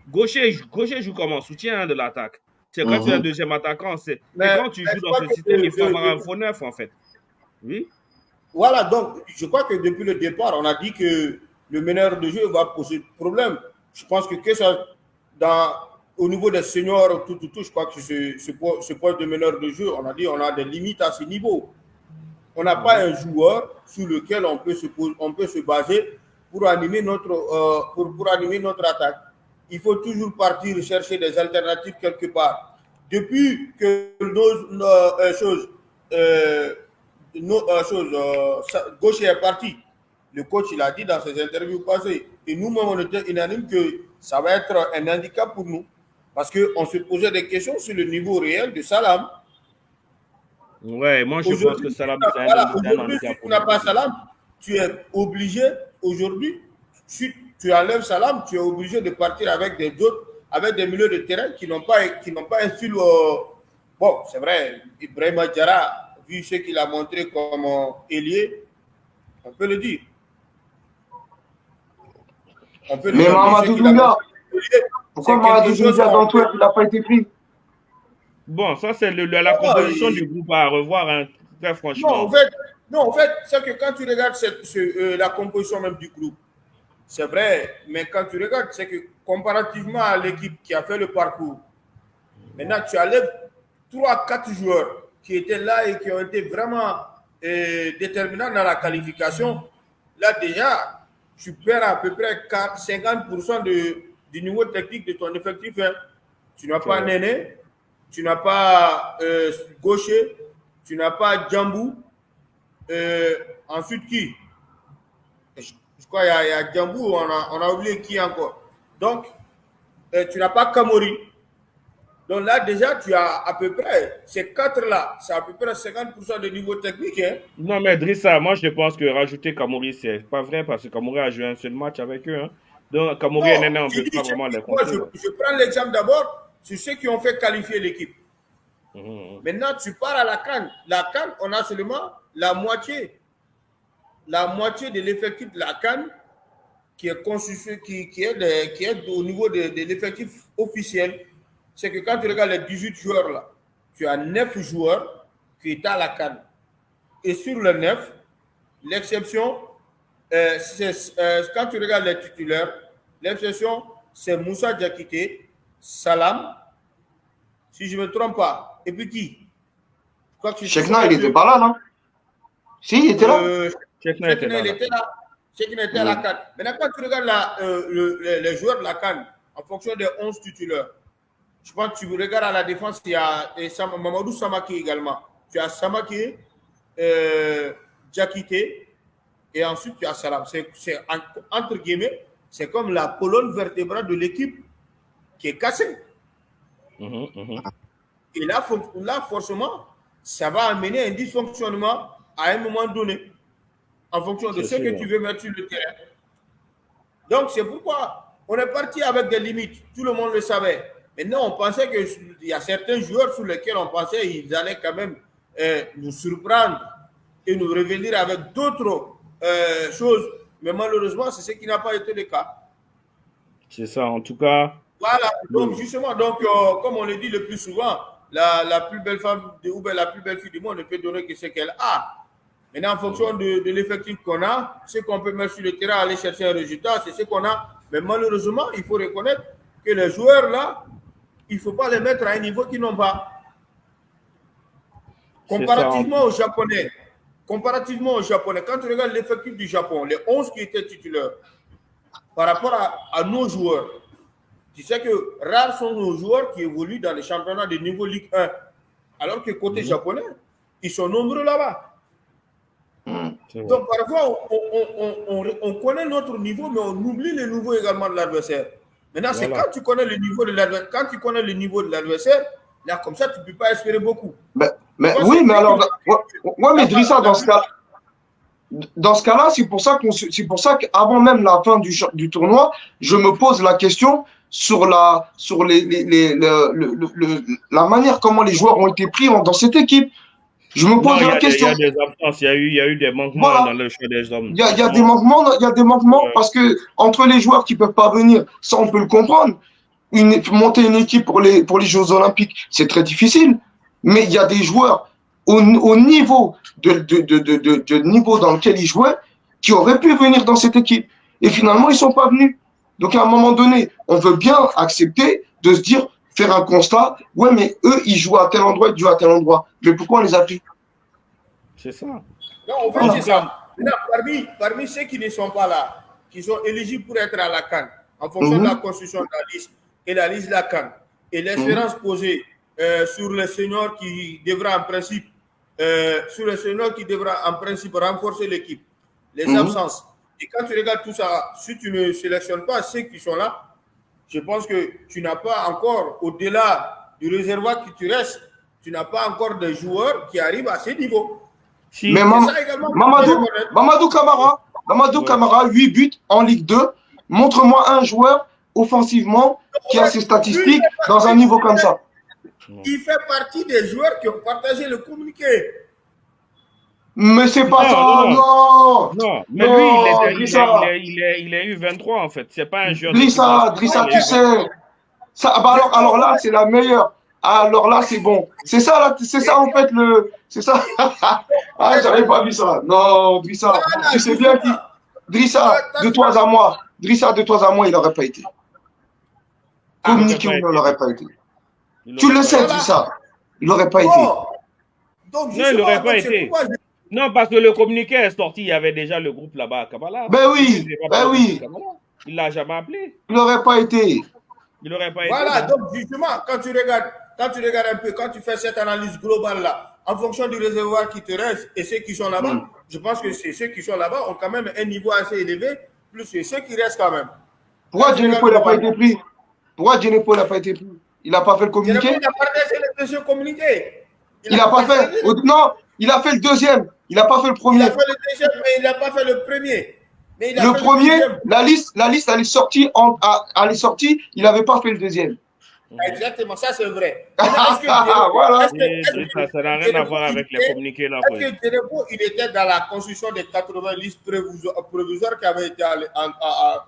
Gaucher joue comme un soutien de l'attaque. C'est quand tu es un deuxième attaquant. Et quand tu joues dans ce système, il faut avoir un faux neuf, en fait. Oui. Voilà, donc je crois que depuis le départ, on a dit que le meneur de jeu va poser problème. Je pense que ça, au niveau des seniors, tout, je crois que ce poste de meneur de jeu, on a dit on a des limites à ce niveau. On n'a pas un joueur sur lequel on peut se baser pour animer pour animer notre attaque. Il faut toujours partir chercher des alternatives quelque part. Depuis que Gaucher est parti, le coach il a dit dans ses interviews passées, et nous-mêmes on était unanimes que ça va être un handicap pour nous, parce qu'on se posait des questions sur le niveau réel de Salam. Ouais, moi je pense que Salam c'est un handicap. Si tu n'as pas Salam, tu es obligé aujourd'hui, si tu enlèves Salam, tu es obligé de partir avec des milieux de terrain qui n'ont pas un style. Bon, c'est vrai, Ibrahima Diarra, vu ce qu'il a montré comme ailier, on peut le dire. Mais Mamadou Doumbia, pourquoi Mamadou Doumbia d'Antwerp, il n'a pas été pris? Bon, ça c'est la composition du groupe à revoir, hein, très franchement. Non, en fait, c'est que quand tu regardes la composition même du groupe, c'est vrai, mais quand tu regardes, c'est que comparativement à l'équipe qui a fait le parcours, maintenant tu enlèves 3-4 joueurs qui étaient là et qui ont été vraiment déterminants dans la qualification. Là déjà, tu perds à peu près 50% du niveau technique de ton effectif. Hein. Tu n'as pas Néné, tu n'as pas Gaucher, tu n'as pas Djambou. Ensuite, qui? Je crois qu'il y a Djambou, on a oublié qui encore. Donc, tu n'as pas Kamori. Donc là, déjà, tu as à peu près, ces 4-là, c'est à peu près 50% de niveau technique. Hein. Non, mais Drissa, moi, je pense que rajouter Kamori, c'est pas vrai, parce que Kamori a joué un seul match avec eux. Hein. Donc, Kamori et Néné, on ne peut pas vraiment les compter. Je prends l'exemple d'abord sur ceux qui ont fait qualifier l'équipe. Maintenant, tu pars à la CAN. La CAN, on a seulement la moitié de l'effectif de la CAN qui est constitué, qui est au niveau de l'effectif officiel. C'est que quand tu regardes les 18 joueurs là, tu as 9 joueurs qui étaient à la CAN. Et sur les 9, l'exception, quand tu regardes les titulaires, l'exception, c'est Moussa Diakité, Salam, si je ne me trompe pas. Et puis qui? Chekna, il n'était pas là, non? Si, il était là. Chekna, il était là. Chekna était à la CAN. Maintenant, quand tu regardes les joueurs de la CAN, en fonction des 11 titulaires, je pense que tu regardes à la défense, il y a Mamadou Samaki également. Tu as Samaki, Diakité, et ensuite tu as Salam. C'est entre guillemets, c'est comme la colonne vertébrale de l'équipe qui est cassée. Et là, forcément, ça va amener un dysfonctionnement à un moment donné, en fonction de ce que tu veux mettre sur le terrain. Donc, c'est pourquoi on est parti avec des limites. Tout le monde le savait. Maintenant, on pensait qu'il y a certains joueurs sur lesquels on pensait qu'ils allaient quand même nous surprendre et nous revenir avec d'autres choses. Mais malheureusement, c'est ce qui n'a pas été le cas. C'est ça, en tout cas. Voilà, donc justement, comme on le dit le plus souvent, la plus belle femme ou la plus belle fille du monde ne peut donner que ce qu'elle a. Maintenant, en fonction de l'effectif qu'on a, ce qu'on peut mettre sur le terrain, aller chercher un résultat, c'est ce qu'on a. Mais malheureusement, il faut reconnaître que les joueurs là, il ne faut pas les mettre à un niveau qu'ils n'ont pas. Comparativement aux Japonais, quand tu regardes l'effectif du Japon, les 11 qui étaient titulaires, par rapport à nos joueurs, Tu sais que rares sont nos joueurs qui évoluent dans les championnats de niveau Ligue 1. Alors que côté japonais, ils sont nombreux là-bas. Donc parfois, on connaît notre niveau, mais on oublie le niveau également de l'adversaire. Maintenant, c'est quand tu connais le niveau de l'adversaire, là, comme ça, tu ne peux pas espérer beaucoup. Mais oui, mais alors, ouais, mais Drissa, dans ce cas-là, c'est pour ça qu'avant même la fin du tournoi, je me pose la question sur la manière comment les joueurs ont été pris dans cette équipe. Je me pose la question. Il y a des absences, il y a eu des manquements dans le choix des hommes. Il y a des manquements, parce que entre les joueurs qui peuvent pas venir, ça on peut le comprendre. Monter une équipe pour les Jeux Olympiques, c'est très difficile. Mais il y a des joueurs au niveau de niveau dans lequel ils jouaient qui auraient pu venir dans cette équipe. Et finalement, ils sont pas venus. Donc à un moment donné, on veut bien accepter de se dire, faire un constat, ouais, mais eux, ils jouent à tel endroit, ils jouent à tel endroit. Mais pourquoi on les a pris? C'est ça. Non, en fait, c'est ça. Maintenant, parmi ceux qui ne sont pas là, qui sont éligibles pour être à la CAN, en fonction de la construction de la liste et la liste de la CAN, et l'espérance posée sur le senior qui devra en principe, renforcer l'équipe, les absences. Et quand tu regardes tout ça, si tu ne sélectionnes pas ceux qui sont là, je pense que tu n'as pas encore, au-delà du réservoir qui te reste, tu n'as pas encore de joueurs qui arrivent à ce niveau. Si. Mais Mamadou Camara, 8 buts en Ligue 2. Montre-moi un joueur offensivement qui a ces statistiques dans un niveau comme ça. Il fait partie des joueurs qui ont partagé le communiqué. Mais c'est pas ça, non. Mais lui, il a eu 23 en fait. C'est pas un joueur. Drissa, tu sais. Ça, alors là, c'est la meilleure. Alors là, c'est bon. C'est ça en fait c'est ça. Ah, j'avais pas vu ça. Non, Drissa, tu sais bien qui. Drissa, de toi à moi, il n'aurait pas été. Communiqué ou il n'aurait pas été. Tu le sais, Drissa. Il n'aurait pas été. Non, il n'aurait pas été. Non, parce que le communiqué est sorti, il y avait déjà le groupe là-bas à Kabbalah. Ben oui. Il l'a jamais appelé. Il n'aurait pas été. Voilà, donc justement, quand tu regardes un peu, quand tu fais cette analyse globale là, en fonction du réservoir qui te reste et ceux qui sont là-bas, je pense que ceux qui sont là-bas ont quand même un niveau assez élevé, plus que ceux qui restent quand même. Pourquoi Djenepo n'a pas été pris? Il n'a pas fait le communiqué? Il n'a pas fait le deuxième communiqué. Il n'a pas fait. Non, il a fait le deuxième. Il n'a pas fait le premier. Il a fait le deuxième, mais il n'a pas fait le premier. Le premier, la liste, elle est sortie, il n'avait pas fait le deuxième. Exactement, ça c'est vrai. Voilà. Ça n'a rien à voir avec les communiqués là. Est-ce que Djenepo, il était dans la construction des 80 listes provisoires qui avaient été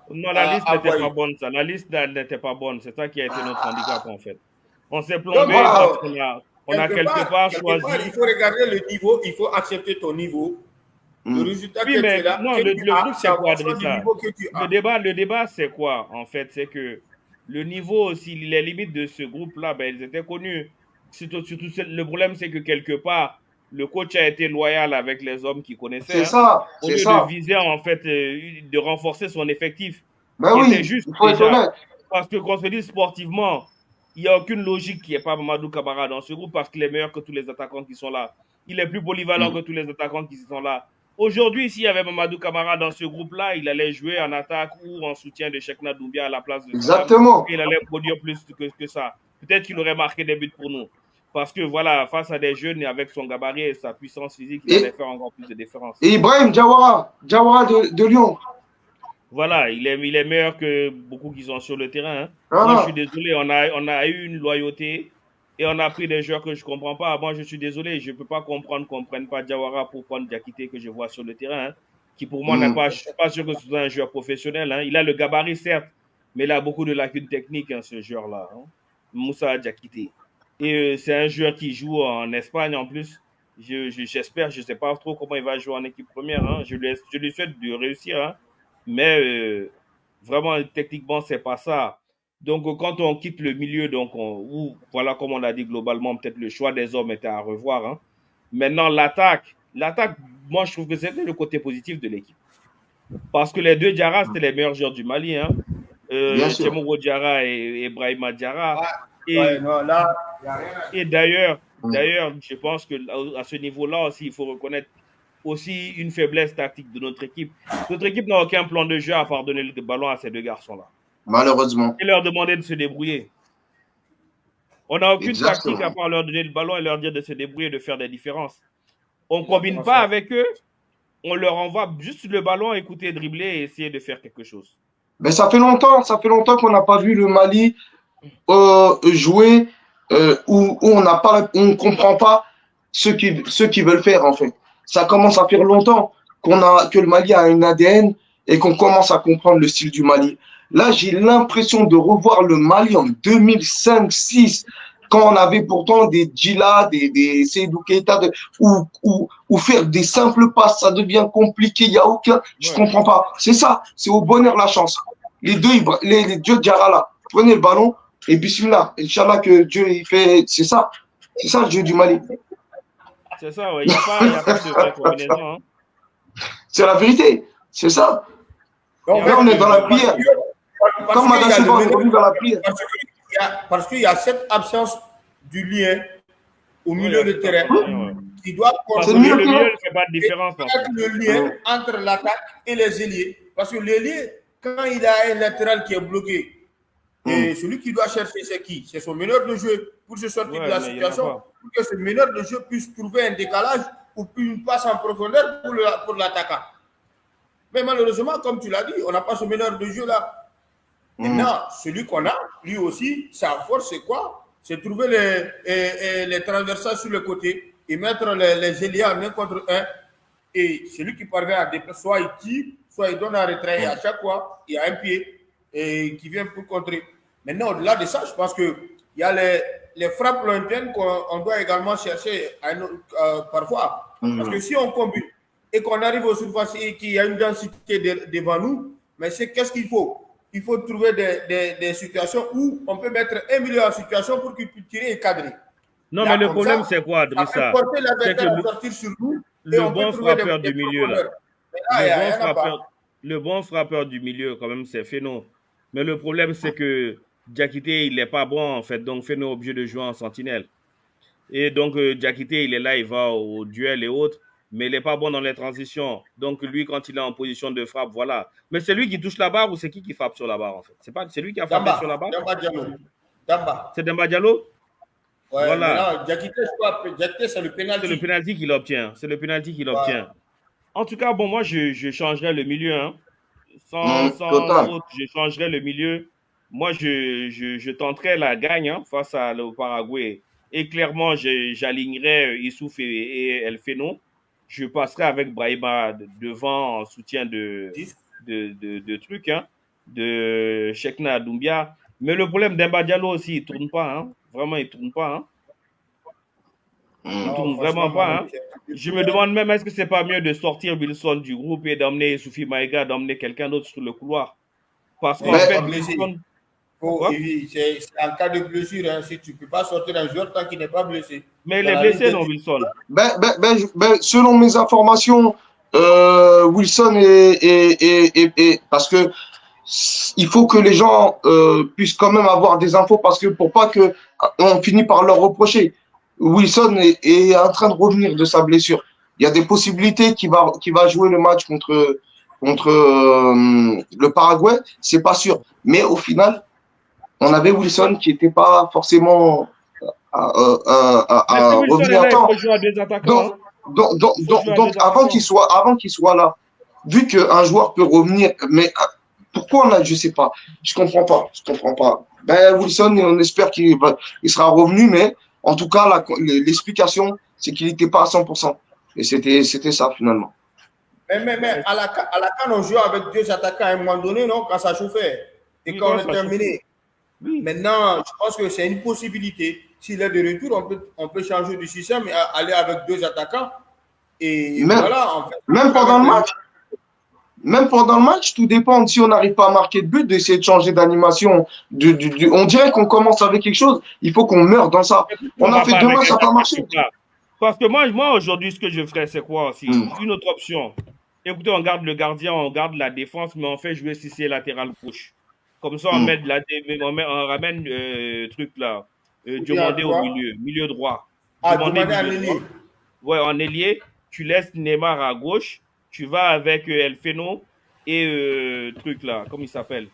non, la liste n'était pas bonne. La liste n'était pas bonne. C'est ça qui a été notre handicap en fait. On s'est plombé parce qu'on a quelque part choisi. Il faut regarder le niveau, il faut accepter ton niveau. Le résultat oui, mais là, non, le truc c'est quoi, Drissa? Le débat c'est quoi en fait? C'est que le niveau aussi, les limites de ce groupe-là, ben, elles étaient connues. Surtout, le problème c'est que quelque part, le coach a été loyal avec les hommes qu'il connaissait. C'est ça. Au lieu de viser en fait de renforcer son effectif. Ben oui, juste il faut être honnête. Parce que quand on se dit sportivement, il n'y a aucune logique qui n'est pas Mamadou Camara dans ce groupe parce qu'il est meilleur que tous les attaquants qui sont là. Il est plus polyvalent que tous les attaquants qui sont là. Aujourd'hui, s'il y avait Mamadou Camara dans ce groupe-là, il allait jouer en attaque ou en soutien de Cheikhna Doumbia à la place de Exactement. Il allait produire plus que ça. Peut-être qu'il aurait marqué des buts pour nous. Parce que voilà, face à des jeunes avec son gabarit et sa puissance physique, il allait faire encore plus de différence. Et Ibrahim Diawara de Lyon. Voilà, il est meilleur que beaucoup qui sont sur le terrain. Hein. Moi, je suis désolé, on a eu une loyauté. Et on a pris des joueurs que je ne comprends pas. Moi, je suis désolé, je ne peux pas comprendre qu'on ne prenne pas Diawara pour prendre Diakité que je vois sur le terrain, hein, qui pour moi n'est pas, je ne suis pas sûr que ce soit un joueur professionnel. Hein. Il a le gabarit, certes, mais il a beaucoup de lacunes techniques, hein, ce joueur-là. Hein. Moussa Diakité. Et c'est un joueur qui joue en Espagne en plus. J'espère, je ne sais pas trop comment il va jouer en équipe première. Hein. Je lui souhaite de réussir. Hein. Mais vraiment, techniquement, ce n'est pas ça. Donc, quand on quitte le milieu, voilà, comme on a dit globalement, peut-être le choix des hommes était à revoir. Hein. Maintenant, l'attaque, moi, je trouve que c'était le côté positif de l'équipe. Parce que les deux Diarra, c'était les meilleurs joueurs du Mali. Hein. Tchemouro Diarra et Brahima Diarra. Et d'ailleurs, je pense que à ce niveau-là aussi, il faut reconnaître aussi une faiblesse tactique de notre équipe. Notre équipe n'a aucun plan de jeu à part donner le ballon à ces deux garçons-là. Malheureusement. Et leur demander de se débrouiller. On n'a aucune tactique à part leur donner le ballon et leur dire de se débrouiller, de faire des différences. On ne combine pas avec eux, on leur envoie juste le ballon, écouter, dribbler et essayer de faire quelque chose. Mais ça fait longtemps qu'on n'a pas vu le Mali jouer où on ne comprend pas ce qu'ils veulent faire en fait. Ça commence à faire longtemps que le Mali a un ADN et qu'on commence à comprendre le style du Mali. Là, j'ai l'impression de revoir le Mali en 2005-6, quand on avait pourtant des Djila, des Seydou Keita, ou faire des simples passes, ça devient compliqué, il n'y a aucun, je comprends pas. C'est ça, c'est au bonheur la chance. Les deux Diarra là, prenez le ballon, et bismillah, Inch'Allah que Dieu il fait, c'est ça le jeu du Mali. C'est ça, ouais. Il n'y a pas de vraie combinaison. Hein. C'est la vérité, c'est ça. Donc, là, on est dans la prière. Comme Madame Silva, on est revenu dans la prière. Parce qu'il y a cette absence du lien au milieu de terrain qui doit le milieu ne fait pas de différence. Le lien entre l'attaque et les ailiers. Parce que l'ailier, quand il a un latéral qui est bloqué, et celui qui doit chercher, c'est qui? C'est son meneur de jeu pour se sortir de la situation, pour que ce meneur de jeu puisse trouver un décalage ou une passe en profondeur pour l'attaquant. Mais malheureusement, comme tu l'as dit, on n'a pas ce meneur de jeu là. Maintenant, celui qu'on a, lui aussi, sa force, c'est quoi? C'est trouver les transversales sur le côté et mettre les ailiers en 1 contre 1. Et celui qui parvient à déplacer, soit il tire, soit il donne un retrait. Et à chaque fois, il y a un pied et qui vient pour contrer. Maintenant, au-delà de ça, je pense qu'il y a les frappes lointaines qu'on doit également chercher parfois. Parce que si on combine et qu'on arrive aux surfaces et qu'il y a une densité devant nous, mais c'est qu'est-ce qu'il faut? Il faut trouver des situations où on peut mettre un milieu en situation pour qu'il puisse tirer et cadrer. Non, mais le problème, c'est quoi, Drissa? C'est que le bon frappeur du milieu, là. Le bon frappeur du milieu, quand même, c'est Feno. Mais le problème, c'est que Diakité, il n'est pas bon, en fait. Donc, Feno est obligé de jouer en sentinelle. Et donc, Diakité, il est là, il va au duel et autres. Mais il n'est pas bon dans les transitions. Donc, lui, quand il est en position de frappe, voilà. Mais c'est lui qui touche la barre ou c'est qui frappe sur la barre, en fait? C'est lui qui a frappé sur la barre? Damba. C'est Demba Diallo? Ouais, voilà. Diakité, c'est le pénalty. C'est le pénalty qu'il obtient. C'est le pénalty qu'il obtient. En tout cas, bon, moi, je changerais le milieu. Hein. Sans autre, je changerais le milieu. Moi, je tenterais la gagne face au Paraguay. Et clairement, j'alignerais Issouf et El Feno. Je passerai avec Brahima devant en soutien de trucs, de Cheikhna Doumbia. Mais le problème d'Emba Diallo aussi, il ne tourne pas. Hein. Vraiment, il ne tourne pas. Il ne tourne vraiment pas. Hein. Je me demande même, est-ce que ce n'est pas mieux de sortir Wilson du groupe et d'emmener Soufi Maïga, d'emmener quelqu'un d'autre sur le couloir? Parce qu'en fait, c'est en cas de blessure. Hein, si tu ne peux pas sortir un joueur tant qu'il n'est pas blessé. Mais il est blessé, non, Wilson? Selon mes informations, Wilson est parce que il faut que les gens puissent quand même avoir des infos, parce que pour pas que on finisse par leur reprocher. Wilson est en train de revenir de sa blessure. Il y a des possibilités qu'il va jouer le match contre le Paraguay, c'est pas sûr. Mais au final, on avait Wilson qui n'était pas forcément à revenir à temps. Donc avant qu'il soit là, vu qu'un joueur peut revenir, mais pourquoi je sais pas, je comprends pas. Ben Wilson, on espère qu'il sera revenu, mais en tout cas l'explication c'est qu'il n'était pas à 100%. Et c'était ça finalement. Mais à la CAN, on joue avec 2 attaquants à un moment donné, non, quand ça chauffait. Et quand on est terminé. Oui. Maintenant, je pense que c'est une possibilité. S'il est de retour, on peut changer de système et aller avec 2 attaquants. Et voilà, en fait. Même pendant le match, tout dépend. Si on n'arrive pas à marquer de but, d'essayer de changer d'animation. On dirait qu'on commence avec quelque chose. Il faut qu'on meure dans ça. On a fait 2 matchs, ça n'a pas marché. Parce que moi aujourd'hui, ce que je ferais, c'est quoi aussi? Une autre option. Écoutez, on garde le gardien, on garde la défense, mais on fait jouer Cissé latéral gauche. Comme ça, on ramène truc là. Diomandé au milieu droit. Diomandé en ailier. Ouais, en ailier. Tu laisses Neymar à gauche. Tu vas avec El Feno et truc là. Comment il s'appelle?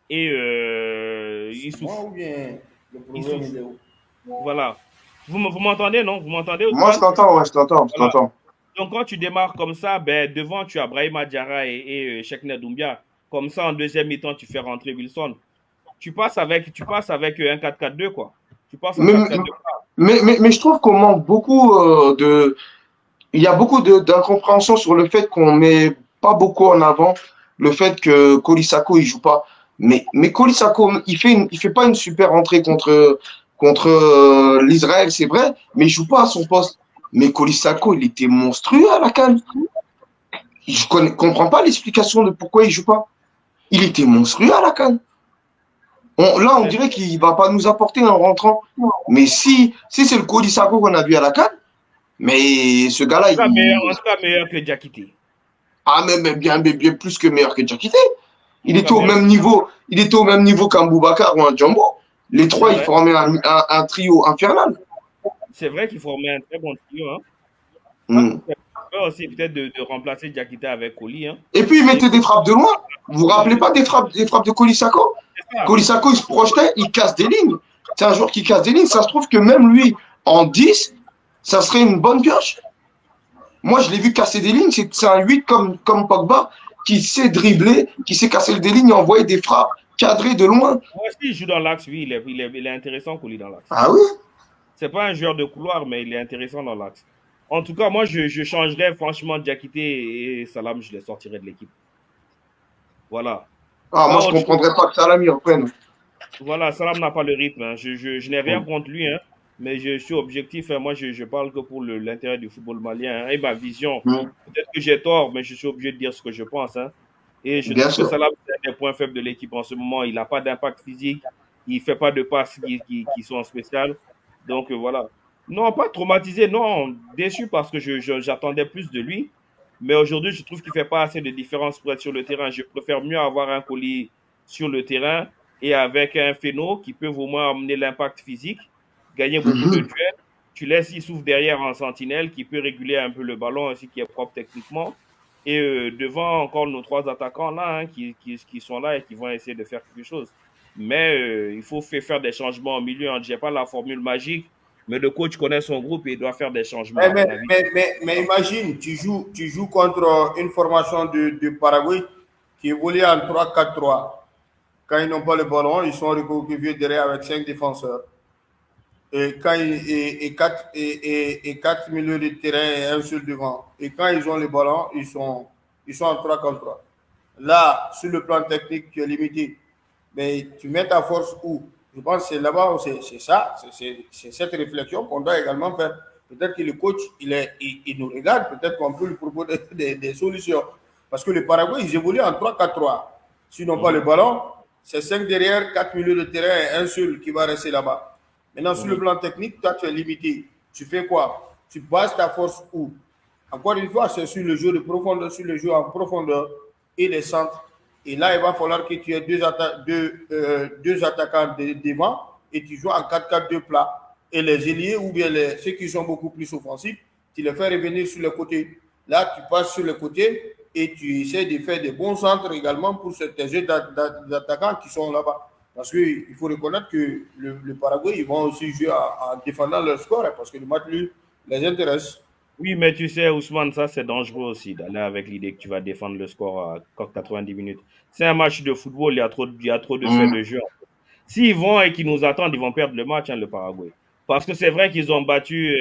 Et Issouf. Moi ou bien le problème il est où? Voilà. Vous m'entendez, non? Vous m'entendez? Moi, je t'entends, ouais, je t'entends. Voilà. Donc, quand tu démarres comme ça, ben, devant, tu as Brahima Diarra et Cheikhna Doumbia. Comme ça, en deuxième mi-temps, tu fais rentrer Wilson. Tu passes avec un 4-4-2, quoi. Tu passes en 4-4-2. Mais je trouve qu'on manque beaucoup il y a beaucoup d'incompréhension sur le fait qu'on met pas beaucoup en avant le fait que Colisako il joue pas. Mais Colisako il fait pas une super entrée contre l'Israël, c'est vrai, mais il joue pas à son poste. Mais Colisako il était monstrueux à la CAN. Je comprends pas l'explication de pourquoi il joue pas. Il était monstrueux à la CAN. Là, on dirait qu'il va pas nous apporter en rentrant. Mais si c'est le Colisako qu'on a vu à la CAN, mais ce gars-là, en tout cas meilleur que Diakité. Ah, mais bien plus que meilleur que Diakité. Il était au même niveau qu'un Boubacar ou un Djambo. Les trois, ils formaient un trio infernal. C'est vrai qu'ils formaient un très bon trio. Hein. Aussi peut-être de remplacer Diakité avec Koli. Hein. Et puis, ils mettaient des frappes de loin. Vous vous rappelez pas des frappes de Colisako? Colisako, il se projetait, il casse des lignes. C'est un joueur qui casse des lignes. Ça se trouve que même lui, en 10, ça serait une bonne pioche. Moi, je l'ai vu casser des lignes. C'est un 8 comme Pogba qui sait dribbler, qui sait casser des lignes et envoyer des frappes cadrées de loin. Moi aussi, il joue dans l'axe, oui. Il est intéressant, Koli, dans l'axe. Ah oui? C'est pas un joueur de couloir, mais il est intéressant dans l'axe. En tout cas, moi, je changerais franchement Diakité et Salam, je les sortirais de l'équipe. Voilà. Ah, moi, je ne comprendrais pas que Salam y reprenne. Voilà, Salam n'a pas le rythme. Hein. Je n'ai rien contre lui, hein. Mais je suis objectif. Hein. Moi, je parle que pour l'intérêt du football malien. Hein. Et ma vision, peut-être que j'ai tort, mais je suis obligé de dire ce que je pense. Hein. Et je trouve que Salam, c'est un des points faibles de l'équipe en ce moment. Il n'a pas d'impact physique. Il ne fait pas de passes qui sont spéciales. Donc, voilà. Non, pas traumatisé, non. Déçu parce que j'attendais plus de lui. Mais aujourd'hui, je trouve qu'il ne fait pas assez de différence pour être sur le terrain. Je préfère mieux avoir un Koli sur le terrain et avec un Feno qui peut au moins amener l'impact physique, gagner beaucoup de duels. Tu laisses Issouf derrière en sentinelle qui peut réguler un peu le ballon aussi, qui est propre techniquement. Et devant encore nos trois attaquants là, hein, qui sont là et qui vont essayer de faire quelque chose. Mais il faut faire des changements au milieu. Hein. Je n'ai pas la formule magique. Mais le coach connaît son groupe et il doit faire des changements. Mais imagine, tu joues contre une formation de Paraguay qui évolue en 3-4-3. Quand ils n'ont pas le ballon, ils sont recroquevillés derrière avec 5 défenseurs. Et quatre milieux de terrain et un seul devant. Et quand ils ont le ballon, ils sont en 3-4-3. Là, sur le plan technique, tu es limité. Mais tu mets ta force où? Je pense que c'est là-bas, c'est ça, c'est cette réflexion qu'on doit également faire. Peut-être que le coach, il nous regarde, peut-être qu'on peut lui proposer des solutions. Parce que les Paraguay, ils évoluent en 3-4-3. S'ils n'ont pas le ballon, c'est 5 derrière, 4 milieux de terrain et un seul qui va rester là-bas. Maintenant, sur le plan technique, toi, tu es limité. Tu fais quoi? Tu bases ta force où? Encore une fois, c'est sur le jeu de profondeur, sur le jeu en profondeur et les centres. Et là, il va falloir que tu aies deux attaquants devant et tu joues en 4-4-2 plat. Et les ailiers ou bien ceux qui sont beaucoup plus offensifs, tu les fais revenir sur le côté. Là, tu passes sur le côté et tu essaies de faire des bons centres également pour ces jeux d'attaquants qui sont là-bas. Parce qu'il faut reconnaître que le Paraguay, ils vont aussi jouer en défendant leur score parce que le match, lui, les intéresse. Oui, mais tu sais, Ousmane, ça, c'est dangereux aussi d'aller avec l'idée que tu vas défendre le score à 90 minutes. C'est un match de football, il y a trop de faits de jeu. S'ils vont et qu'ils nous attendent, ils vont perdre le match, hein, le Paraguay. Parce que c'est vrai qu'ils ont battu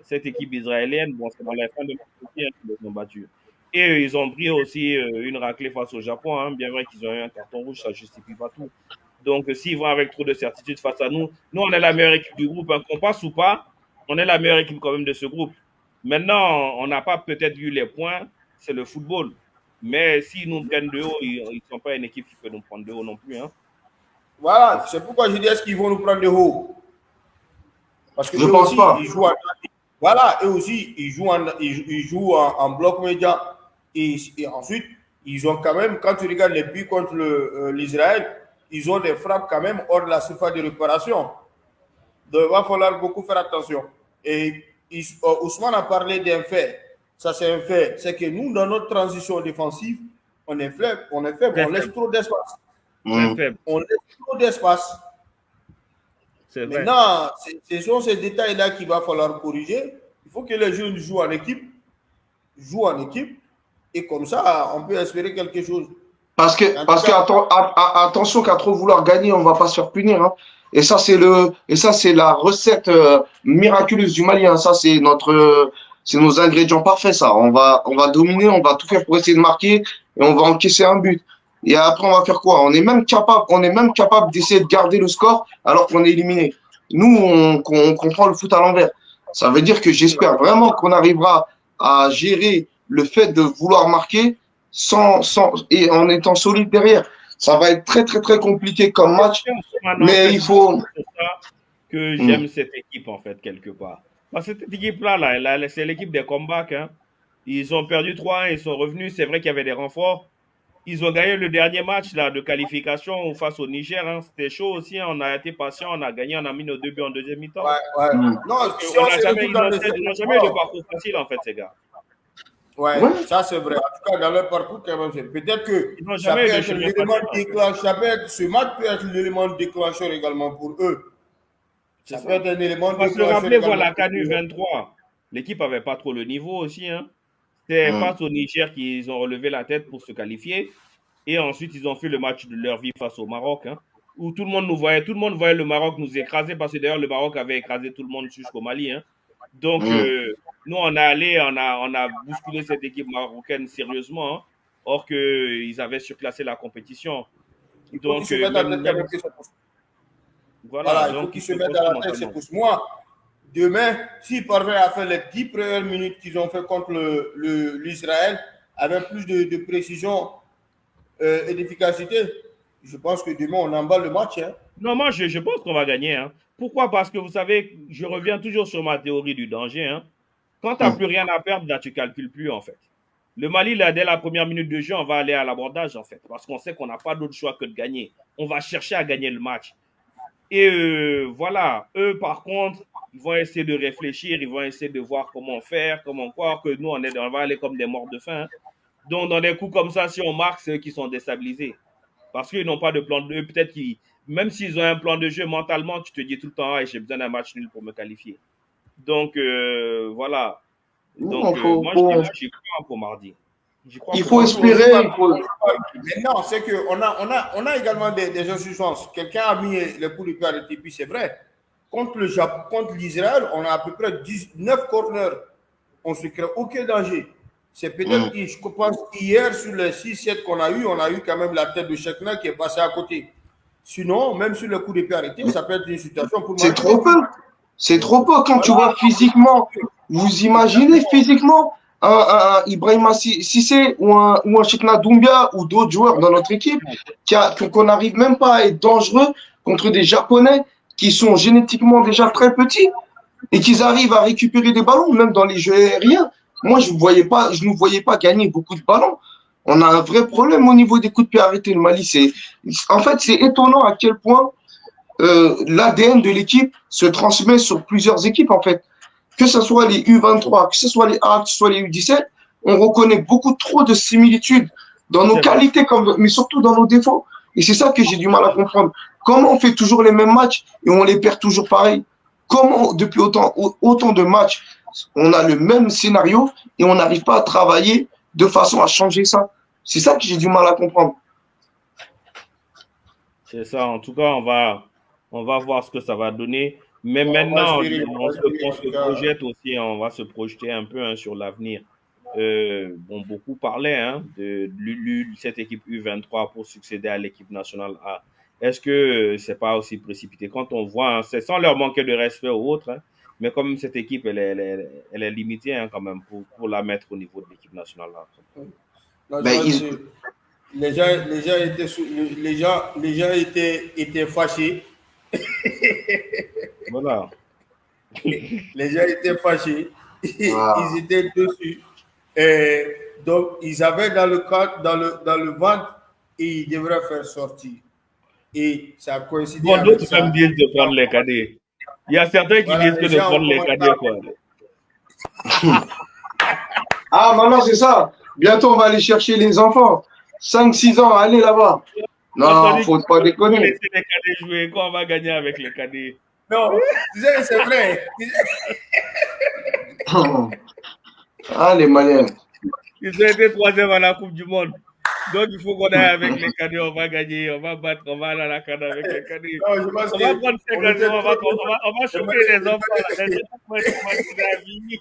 cette équipe israélienne. Bon, c'est dans la fin de l'année qu'ils les ont battus. Et ils ont pris aussi une raclée face au Japon. Hein. Bien vrai qu'ils ont eu un carton rouge, ça ne justifie pas tout. Donc, s'ils vont avec trop de certitude face à nous, nous, on est la meilleure équipe du groupe. Hein. Qu'on passe ou pas, on est la meilleure équipe quand même de ce groupe. Maintenant, on n'a pas peut-être eu les points, c'est le football. Mais s'ils nous prennent de haut, ils ne sont pas une équipe qui peut nous prendre de haut non plus. Hein. Voilà, c'est pourquoi je dis est-ce qu'ils vont nous prendre de haut? Parce que je pense pas. Ils jouent eux aussi, ils jouent en bloc média. Et ensuite, ils ont quand même, quand tu regardes les buts contre l'Israël, ils ont des frappes quand même hors de la surface de réparation. Donc, il va falloir beaucoup faire attention. Et Ousmane a parlé d'un fait. Ça, c'est un fait. C'est que nous, dans notre transition défensive, on est faible, on laisse trop d'espace. On laisse trop d'espace. Maintenant, ce sont ces détails-là qu'il va falloir corriger. Il faut que les jeunes jouent en équipe. Et comme ça, on peut espérer quelque chose. Parce que attention qu'à trop vouloir gagner, on ne va pas se faire punir. Hein. Et ça, c'est la recette miraculeuse du Mali. Hein. Ça, c'est nos ingrédients parfaits. Ça, on va dominer, on va tout faire pour essayer de marquer et on va encaisser un but. Et après, on va faire quoi? On est même capable d'essayer de garder le score alors qu'on est éliminé. Nous, on comprend le foot à l'envers. Ça veut dire que j'espère vraiment qu'on arrivera à gérer le fait de vouloir marquer et en étant solide derrière. Ça va être très, très, très compliqué comme match. Mais il faut. C'est ça que j'aime cette équipe, en fait, quelque part. Parce que cette équipe-là, c'est l'équipe des comebacks. Hein. Ils ont perdu 3-1, ils sont revenus. C'est vrai qu'il y avait des renforts. Ils ont gagné le dernier match là, de qualification face au Niger. Hein. C'était chaud aussi. Hein. On a été patient, on a gagné, on a mis nos 2 buts en deuxième mi-temps. Non, on n'a jamais eu de parcours facile, en fait, ces gars. Ouais, ça c'est vrai. En tout cas, dans leur parcours, quand même, peut-être que ça peut être l'élément déclencheur. Ce match peut être l'élément déclencheur également pour eux. Ça peut être un élément déclencheur. Parce que rappelez-vous, la CAN 23, l'équipe n'avait pas trop le niveau aussi. Hein. C'était face au Niger qu'ils ont relevé la tête pour se qualifier. Et ensuite, ils ont fait le match de leur vie face au Maroc. Hein, où tout le monde voyait le Maroc nous écraser. Parce que d'ailleurs, le Maroc avait écrasé tout le monde jusqu'au Mali. Hein. Donc, nous, on a bousculé cette équipe marocaine sérieusement. Hein, or qu'ils avaient surclassé la compétition. Donc, voilà, il faut qu'ils se mettent à la tête, c'est pour moi. Demain, s'ils parviennent à faire les 10 premières minutes qu'ils ont fait contre l'Israël, avec plus de précision et d'efficacité, je pense que demain, on emballe le match. Hein. Non, moi, je pense qu'on va gagner. Hein. Pourquoi? Parce que vous savez, je reviens toujours sur ma théorie du danger. Hein. Quand tu n'as plus rien à perdre, là, tu ne calcules plus, en fait. Le Mali, là, dès la première minute de jeu, on va aller à l'abordage, en fait, parce qu'on sait qu'on n'a pas d'autre choix que de gagner. On va chercher à gagner le match. Et voilà, eux, par contre, ils vont essayer de réfléchir, ils vont essayer de voir comment faire, comment quoi, que nous, on va aller comme des morts de faim. Hein. Donc, dans des coups comme ça, si on marque, c'est eux qui sont déstabilisés. Parce qu'ils n'ont pas de plan de jeu. Peut-être qu'ils, même s'ils ont un plan de jeu mentalement, tu te dis tout le temps, j'ai besoin d'un match nul pour me qualifier. Donc, voilà. Donc, moi, j'y crois pour mardi. Il faut espérer. Maintenant, c'est qu'on a également des insuffisances. Quelqu'un a mis les coups de pied arrêtés, puis c'est vrai. Contre l'Israël, on a à peu près 19 corners. On ne se crée aucun danger. C'est peut-être, je pense, hier, sur les 6-7 qu'on a eu, on a eu quand même la tête de Chekna qui est passée à côté. Sinon, même sur le coup de pied arrêté, ça peut être une situation pour C'est trop peu. C'est trop peu quand tu vois physiquement. Vous imaginez physiquement un Ibrahima Cissé ou un Chekna Doumbia ou d'autres joueurs dans notre équipe qu'on n'arrive même pas à être dangereux contre des Japonais qui sont génétiquement déjà très petits et qu'ils arrivent à récupérer des ballons, même dans les jeux aériens. Moi, je ne nous voyais pas gagner beaucoup de ballons. On a un vrai problème au niveau des coups de pied arrêtés. Le Mali, en fait, c'est étonnant à quel point l'ADN de l'équipe se transmet sur plusieurs équipes, en fait. Que ce soit les U23, que ce soit les A, que ce soit les U17, on reconnaît beaucoup trop de similitudes dans nos qualités, mais surtout dans nos défauts. Et c'est ça que j'ai du mal à comprendre. Comment on fait toujours les mêmes matchs et on les perd toujours pareil? Comment, depuis autant de matchs, on a le même scénario et on n'arrive pas à travailler de façon à changer ça? C'est ça que j'ai du mal à comprendre. C'est ça. En tout cas, on va voir ce que ça va donner. Mais maintenant, on se projette aussi, on va se projeter un peu sur l'avenir. Beaucoup parlaient de cette équipe U23 pour succéder à l'équipe nationale A. Est-ce que c'est pas aussi précipité? Quand on voit, c'est sans leur manquer de respect ou autre, mais comme cette équipe, elle est limitée quand même pour la mettre au niveau de l'équipe nationale A. Non, les gens étaient fâchés. Voilà. Les gens étaient fâchés. Ils étaient dessus. Donc, ils avaient dans le ventre et ils devraient faire sortir. Et ça a coïncidé Bon, avec d'autres ça. même disent de prendre les cadets. Il y a certains qui Voilà, disent que les de gens prendre ont les commencé cadets, à- quoi. Ah, maintenant, c'est ça. Bientôt, on va aller chercher les enfants. 5-6 ans, allez là-bas. Non, Anthony, faut pas faut déconner. laisser les cadets jouer. Quand on va gagner avec les cadets. Non, tu sais, c'est vrai. Ah, les Maliens. Ils ont été troisième à la Coupe du Monde. Donc, il faut qu'on aille avec les cadets. On va gagner. On va battre. On va aller à la canne avec les cadets. Non, je pense On va que prendre 5 on à était 0. trop- On va choquer les enfants. Là. Les enfants vont être traumatisés à vie.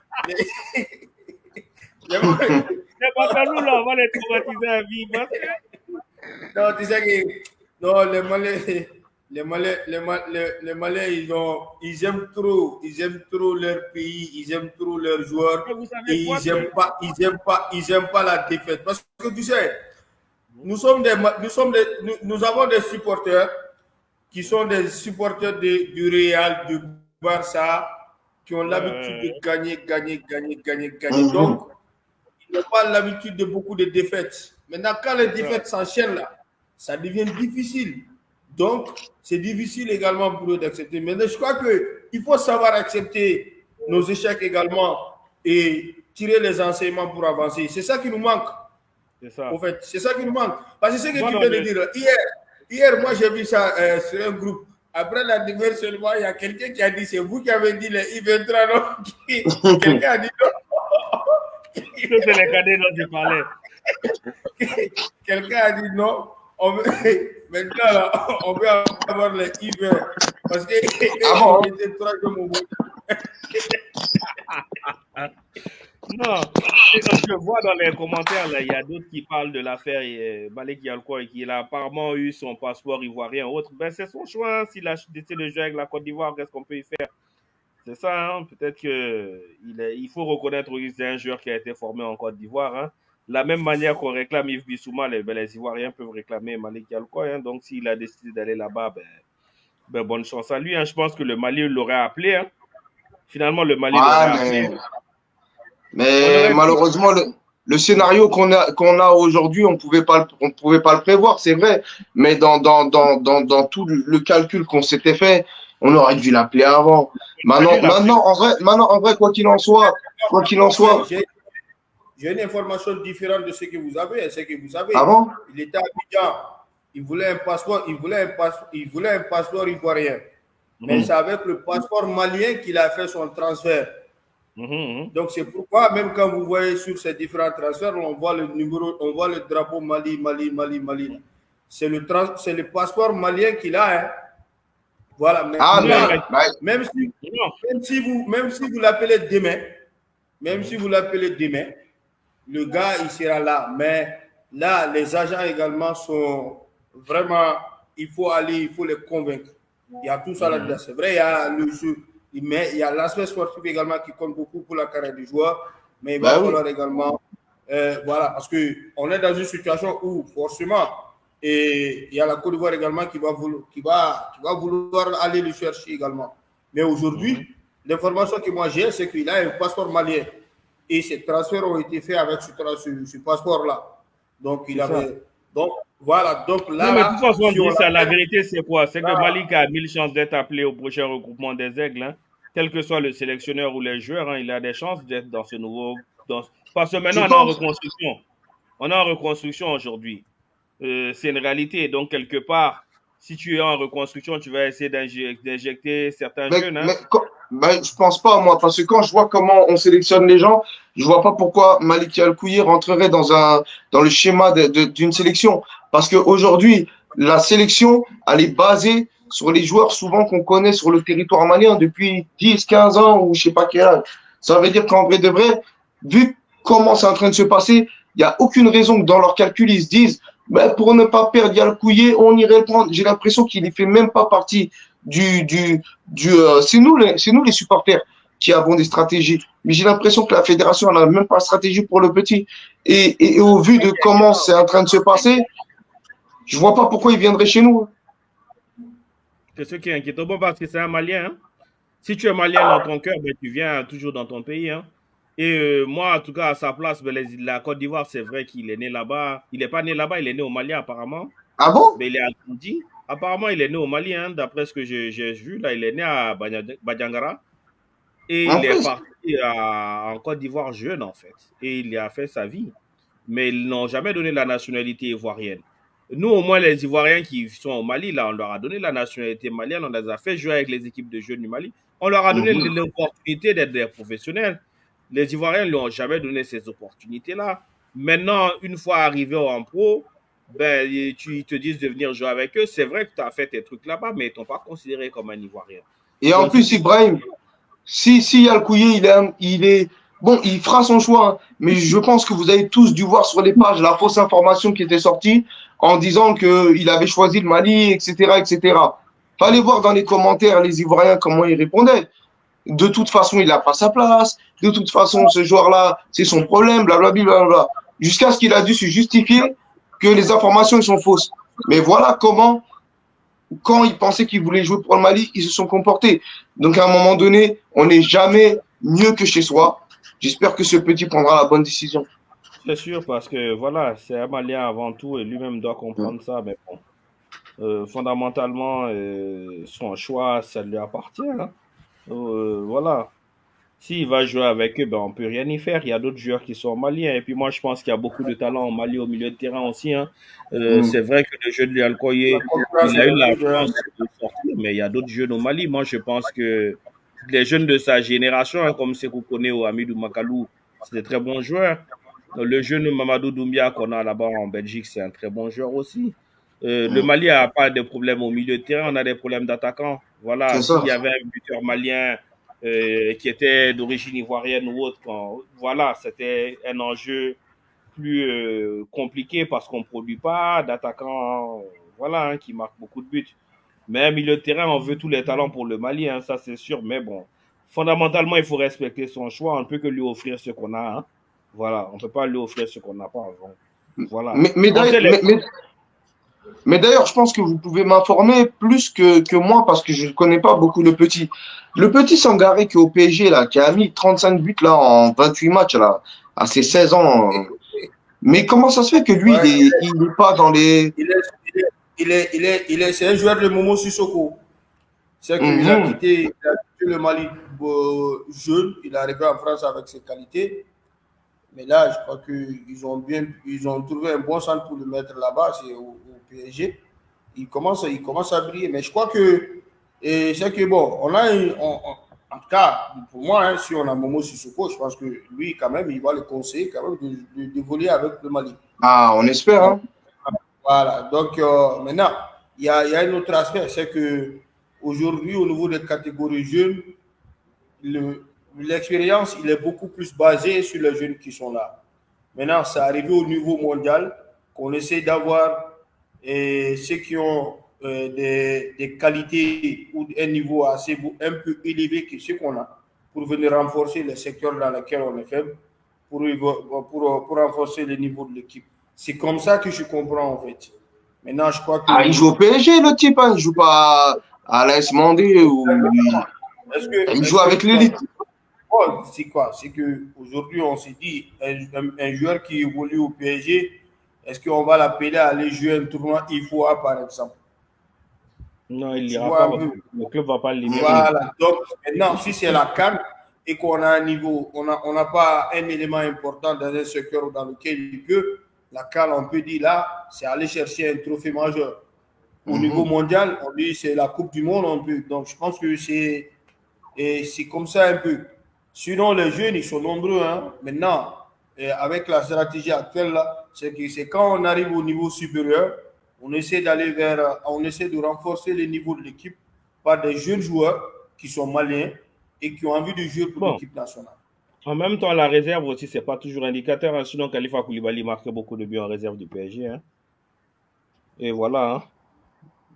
Les Bakalou, là, on va les traumatiser à vie. Parce que Non, tu sais que non, les Malais, ils aiment trop leur pays, ils aiment trop leurs joueurs vous savez et quoi, ils aiment pas la défaite. Parce que tu sais, nous avons des supporters qui sont des supporters du Real, du Barça, qui ont l'habitude de gagner. Donc, ils n'ont pas l'habitude de beaucoup de défaites. Maintenant, quand les défaites s'enchaînent là, ça devient difficile. Donc, c'est difficile également pour eux d'accepter. Mais je crois qu'il faut savoir accepter nos échecs également et tirer les enseignements pour avancer. C'est ça qui nous manque. C'est ça. En fait, c'est ça qui nous manque. Parce que c'est ce que Bon, tu non, viens de mais- dire. Hier, moi, j'ai vu ça sur un groupe. Après la défaite seulement, il y a quelqu'un qui a dit, c'est vous qui avez dit les I-23, non? Quelqu'un a dit non. Que c'est les cadets dont tu parlais. Quelqu'un a dit non. Maintenant, là, on veut avoir les I-20. Parce que bon? ils étaient troisième au monde. Non, c'est parce que je vois dans les commentaires, là, il y a d'autres qui parlent de l'affaire Balek Yalko et qui a apparemment eu son passeport ivoirien ou autre. Ben, c'est son choix. S'il a décidé de jouer avec la Côte d'Ivoire, qu'est-ce qu'on peut y faire? C'est ça, hein? Peut-être qu'il faut reconnaître que c'est un joueur qui a été formé en Côte d'Ivoire. Hein? La même manière qu'on réclame Yves Bissouma, les Ivoiriens peuvent réclamer Malik Yalko. Hein? Donc, s'il a décidé d'aller là-bas, ben, bonne chance à lui. Hein? Je pense que le Mali l'aurait appelé. Hein? Finalement, le Mali l'aurait appelé. Mais malheureusement, le scénario qu'on a aujourd'hui, on pouvait pas le prévoir, c'est vrai. Mais dans tout le calcul qu'on s'était fait, on aurait dû l'appeler avant. Maintenant, en vrai, quoi qu'il en soit, J'ai une information différente de ce que vous avez. Avant? Il était à Abidjan. Il voulait un passeport ivoirien. Mais c'est avec le passeport malien qu'il a fait son transfert. Donc c'est pourquoi, même quand vous voyez sur ces différents transferts, on voit le numéro, on voit le drapeau Mali. C'est le passeport malien qu'il a. Hein. Voilà. Même si vous l'appelez demain, le gars il sera là. Mais là, les agents également sont vraiment, il faut les convaincre. Il y a tout ça là-dedans. C'est vrai, il y a le jeu. Mais il y a l'aspect sportif également qui compte beaucoup pour la carrière du joueur. Mais il va falloir également, voilà, parce qu'on est dans une situation où forcément, et il y a la Côte d'Ivoire également qui va vouloir aller le chercher également. Mais aujourd'hui, l'information que moi j'ai, c'est qu'il a un passeport malien. Et ces transferts ont été faits avec ce passeport-là. Donc, il avait. Donc, voilà. Donc, là. Non, mais de toute façon, on dit ça. La vérité, c'est quoi? C'est que Malik a 1000 chances d'être appelé au prochain regroupement des Aigles. Hein. Quel que soit le sélectionneur ou les joueurs, hein, il a des chances d'être dans ce nouveau. Parce que maintenant, on est en reconstruction. On est en reconstruction aujourd'hui. C'est une réalité. Donc, quelque part, si tu es en reconstruction, tu vas essayer d'injecter certains jeunes. Hein. Mais je pense pas, moi, parce que quand je vois comment on sélectionne les gens, je vois pas pourquoi Malik Yalkouye rentrerait dans le schéma d'une sélection. Parce qu'aujourd'hui, la sélection, elle est basée sur les joueurs souvent qu'on connaît sur le territoire malien depuis 10, 15 ans ou je sais pas quel âge. Ça veut dire qu'en vrai de vrai, vu comment c'est en train de se passer, il n'y a aucune raison que dans leur calcul, ils se disent ben, pour ne pas perdre Yalkouye, on irait le prendre. J'ai l'impression qu'il ne fait même pas partie c'est nous les supporters qui avons des stratégies. Mais j'ai l'impression que la fédération n'a même pas de stratégie pour le petit. Et au vu de comment c'est en train de se passer, je vois pas pourquoi il viendrait chez nous. C'est ce qui est inquiétant. Bon, parce que c'est un Malien. Hein. Si tu es Malien dans ton cœur, ben, tu viens toujours dans ton pays. Hein. Et moi, en tout cas, à sa place, ben, la Côte d'Ivoire, c'est vrai qu'il est né là-bas. Il n'est pas né là-bas, il est né au Mali apparemment. Ah bon? Mais il est agrandi. Apparemment, il est né au Mali, hein, d'après ce que j'ai vu. Là, il est né à Badiangara. Et En il est plus. parti en Côte d'Ivoire jeune, en fait. Et il y a fait sa vie. Mais ils n'ont jamais donné la nationalité ivoirienne. Nous, au moins, les Ivoiriens qui sont au Mali, là, on leur a donné la nationalité malienne. On les a fait jouer avec les équipes de jeunes du Mali. On leur a donné Mhm. l'opportunité d'être des professionnels. Les Ivoiriens ne lui ont jamais donné ces opportunités-là. Maintenant, une fois arrivés en pro, ben, ils te disent de venir jouer avec eux. C'est vrai que tu as fait tes trucs là-bas, mais ils ne t'ont pas considéré comme un Ivoirien. Et en Donc, si plus, tu... Ibrahim, si Yalkouye, il est, bon, il fera son choix, hein, mais je pense que vous avez tous dû voir sur les pages la fausse information qui était sortie en disant qu'il avait choisi le Mali, etc., etc. Fallait voir dans les commentaires les Ivoiriens comment ils répondaient. De toute façon, il n'a pas sa place. De toute façon, ce joueur-là, c'est son problème, blablabla, blablabla. Jusqu'à ce qu'il a dû se justifier que les informations sont fausses. Mais voilà comment, quand ils pensaient qu'ils voulaient jouer pour le Mali, ils se sont comportés. Donc, à un moment donné, on n'est jamais mieux que chez soi. J'espère que ce petit prendra la bonne décision. C'est sûr, parce que voilà, c'est un Malien avant tout et lui-même doit comprendre ça. Mais bon, fondamentalement, son choix, ça lui appartient, hein. Voilà. S'il va jouer avec eux, ben, on peut rien y faire. Il y a d'autres joueurs qui sont maliens. Et puis moi, je pense qu'il y a beaucoup de talent au Mali au milieu de terrain aussi, hein. C'est vrai que le jeu de La Alkoye, concurrence il a est eu la rude, hein. chance de sortir, mais il y a d'autres jeunes au Mali. Moi, je pense que les jeunes de sa génération, hein, comme Sekou Kone ou Amidou Makalou, c'est des très bons joueurs. Le jeune Mamadou Doumbia qu'on a là-bas en Belgique, c'est un très bon joueur aussi. Le Mali n'a pas de problème au milieu de terrain, on a des problèmes d'attaquants. Voilà, C'est s'il ça. y avait un buteur malien qui était d'origine ivoirienne ou autre, voilà, c'était un enjeu plus compliqué parce qu'on ne produit pas d'attaquants voilà, hein, qui marquent beaucoup de buts. Mais un milieu de terrain, on veut tous les talents pour le Mali, hein, ça c'est sûr. Mais bon, fondamentalement, il faut respecter son choix. On ne peut que lui offrir ce qu'on a, hein. Voilà, on ne peut pas lui offrir ce qu'on n'a pas. Donc, voilà. Mais, mais On d'ailleurs, sait les... mais d'ailleurs, je pense que vous pouvez m'informer plus que moi parce que je ne connais pas beaucoup le petit. Le petit Sangaré qui est au PSG, là, qui a mis 35 buts là, en 28 matchs là, à ses 16 ans. Mais comment ça se fait que lui, Ouais, il n'est pas dans les. c'est un joueur de Momo Sissoko. C'est qu'il a Mhm. quitté le Mali jeune. Il est arrivé en France avec ses qualités. Mais là, je crois ils ont trouvé un bon centre pour le mettre là-bas, c'est au PSG. Il commence à briller. Mais je crois que c'est que bon, en tout cas, pour moi, hein, si on a Momo Sissoko, je pense que lui, quand même, il va le conseiller quand même de voler avec le Mali. Ah, on espère, Donc, hein. voilà. Donc, maintenant, il y a un autre aspect, c'est que aujourd'hui, au niveau des catégories jeunes, l'expérience, il est beaucoup plus basée sur les jeunes qui sont là. Maintenant, c'est arrivé au niveau mondial qu'on essaie d'avoir ceux qui ont des qualités ou un niveau un peu élevé que ce qu'on a pour venir renforcer les secteurs dans lesquels on est faible, pour renforcer le niveau de l'équipe. C'est comme ça que je comprends en fait. Maintenant, je crois que... Ah, il joue au PSG, le type, hein. Il joue pas à l'AS Mandé ou il joue avec l'élite. Oh, c'est quoi? C'est qu'aujourd'hui, on s'est dit, un joueur qui évolue au PSG, est-ce qu'on va l'appeler à aller jouer un tournoi IFOA, par exemple? Non, il Tu n'ira vois pas. un peu. Le club ne va pas le libérer. Voilà. Donc, maintenant, si c'est la CAN et qu'on a un niveau, on n'a pas un élément important dans un secteur dans lequel il peut, la CAN, on peut dire là, c'est aller chercher un trophée majeur. Au niveau mondial, on dit c'est la Coupe du Monde, on peut. Donc, je pense que c'est comme ça un peu. Sinon, les jeunes, ils sont nombreux. Hein. Maintenant, avec la stratégie actuelle, c'est quand on arrive au niveau supérieur, on essaie de renforcer le niveau de l'équipe par des jeunes joueurs qui sont maliens et qui ont envie de jouer pour l'équipe nationale. En même temps, la réserve aussi, c'est pas toujours indicateur. Hein. Sinon, Khalifa Koulibaly marquait beaucoup de buts en réserve du PSG. Hein. Et voilà. Hein.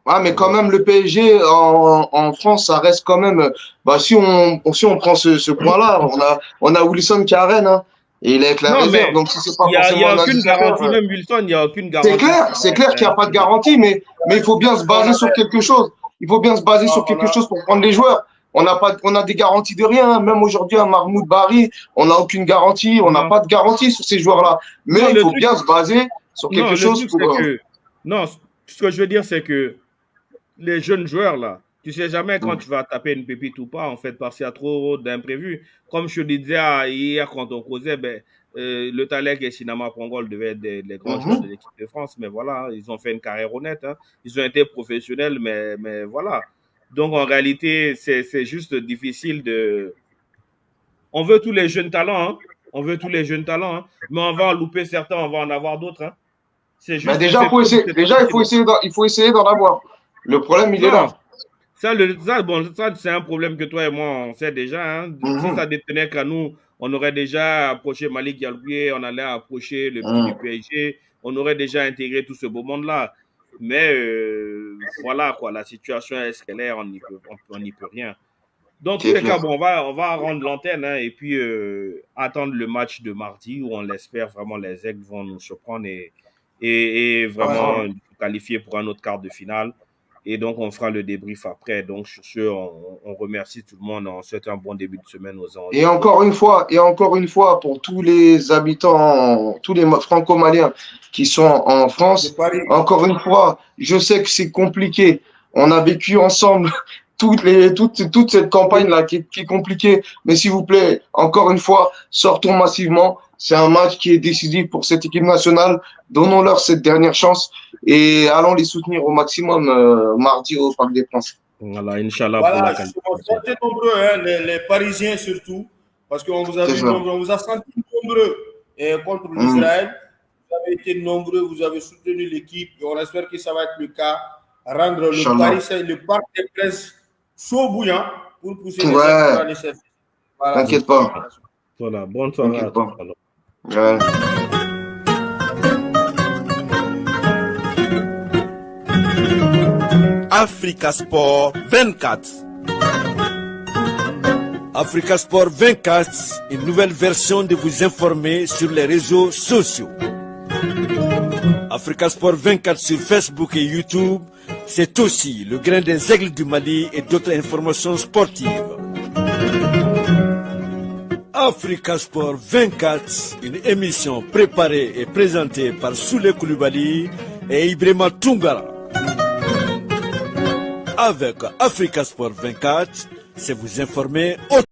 Ah, mais quand même, le PSG en France, ça reste quand même. Bah, si on prend ce point-là, on a Wilson qui est à Rennes, hein, et il est avec la réserve. Donc, si c'est pas forcément. Il n'y a aucune garantie, même Wilson, il n'y a aucune garantie. C'est clair qu'il n'y a pas de garantie, mais il faut bien se baser sur quelque chose. Il faut bien se baser sur quelque chose pour prendre les joueurs. on a des garanties de rien. Même aujourd'hui, à Mahmoud Bari, on n'a aucune garantie. On n'a pas de garantie sur ces joueurs-là. Mais il faut bien se baser sur quelque chose pour. Non, ce que je veux dire, c'est que les jeunes joueurs, là, tu sais jamais quand tu vas taper une pépite ou pas, en fait, parce qu'il y a trop d'imprévus. Comme je te disais hier quand on causait, le Talek et Sinama Pongol devaient être les grands joueurs de l'équipe de France, mais voilà, ils ont fait une carrière honnête. Hein. Ils ont été professionnels, mais voilà. Donc, en réalité, c'est juste difficile de... On veut tous les jeunes talents, hein. On veut tous les jeunes talents, hein. Mais on va en louper certains, on va en avoir d'autres, hein. C'est juste déjà, il faut essayer d'en avoir. Le problème, il est là. Ça, c'est un problème que toi et moi, on sait déjà. Hein. Si ça détenait qu'à nous, on aurait déjà approché Malik Yaloué, on allait approcher le petit du PSG, on aurait déjà intégré tout ce beau monde-là. Mais voilà, quoi, la situation est ce qu'elle est, on n'y peut rien. Dans tous les cas, bon, on va rendre l'antenne hein, et puis attendre le match de mardi où on l'espère vraiment les Aigles vont nous surprendre et vraiment qualifier pour un autre quart de finale. Et donc, on fera le débrief après. Donc, sur ce, on remercie tout le monde. On souhaite un bon début de semaine aux gens. Et encore une fois, pour tous les habitants, tous les franco-maliens qui sont en France, encore une fois, je sais que c'est compliqué. On a vécu ensemble toute cette campagne-là qui est compliquée. Mais s'il vous plaît, encore une fois, sortons massivement. C'est un match qui est décisif pour cette équipe nationale. Donnons-leur cette dernière chance et allons les soutenir au maximum mardi au Parc des Princes. Voilà, Inch'Allah. Voilà, soyez nombreux, hein, les Parisiens surtout, parce qu'on vous a vu nombreux, on vous a senti nombreux contre l'Israël. Vous avez été nombreux, vous avez soutenu l'équipe et on espère que ça va être le cas. Rendre le Parc des Princes chaud bouillant pour pousser les gens dans les services. Voilà. T'inquiète pas. Voilà, bonne soirée à tous. Ouais. Africa Sport 24. Africa Sport 24, une nouvelle version de vous informer sur les réseaux sociaux. Africa Sport 24 sur Facebook et YouTube, c'est aussi le grain des Aigles du Mali et d'autres informations sportives. Africa Sport 24, une émission préparée et présentée par Souley Koulibaly et Ibrahima Tungara. Avec Africa Sport 24, c'est vous informer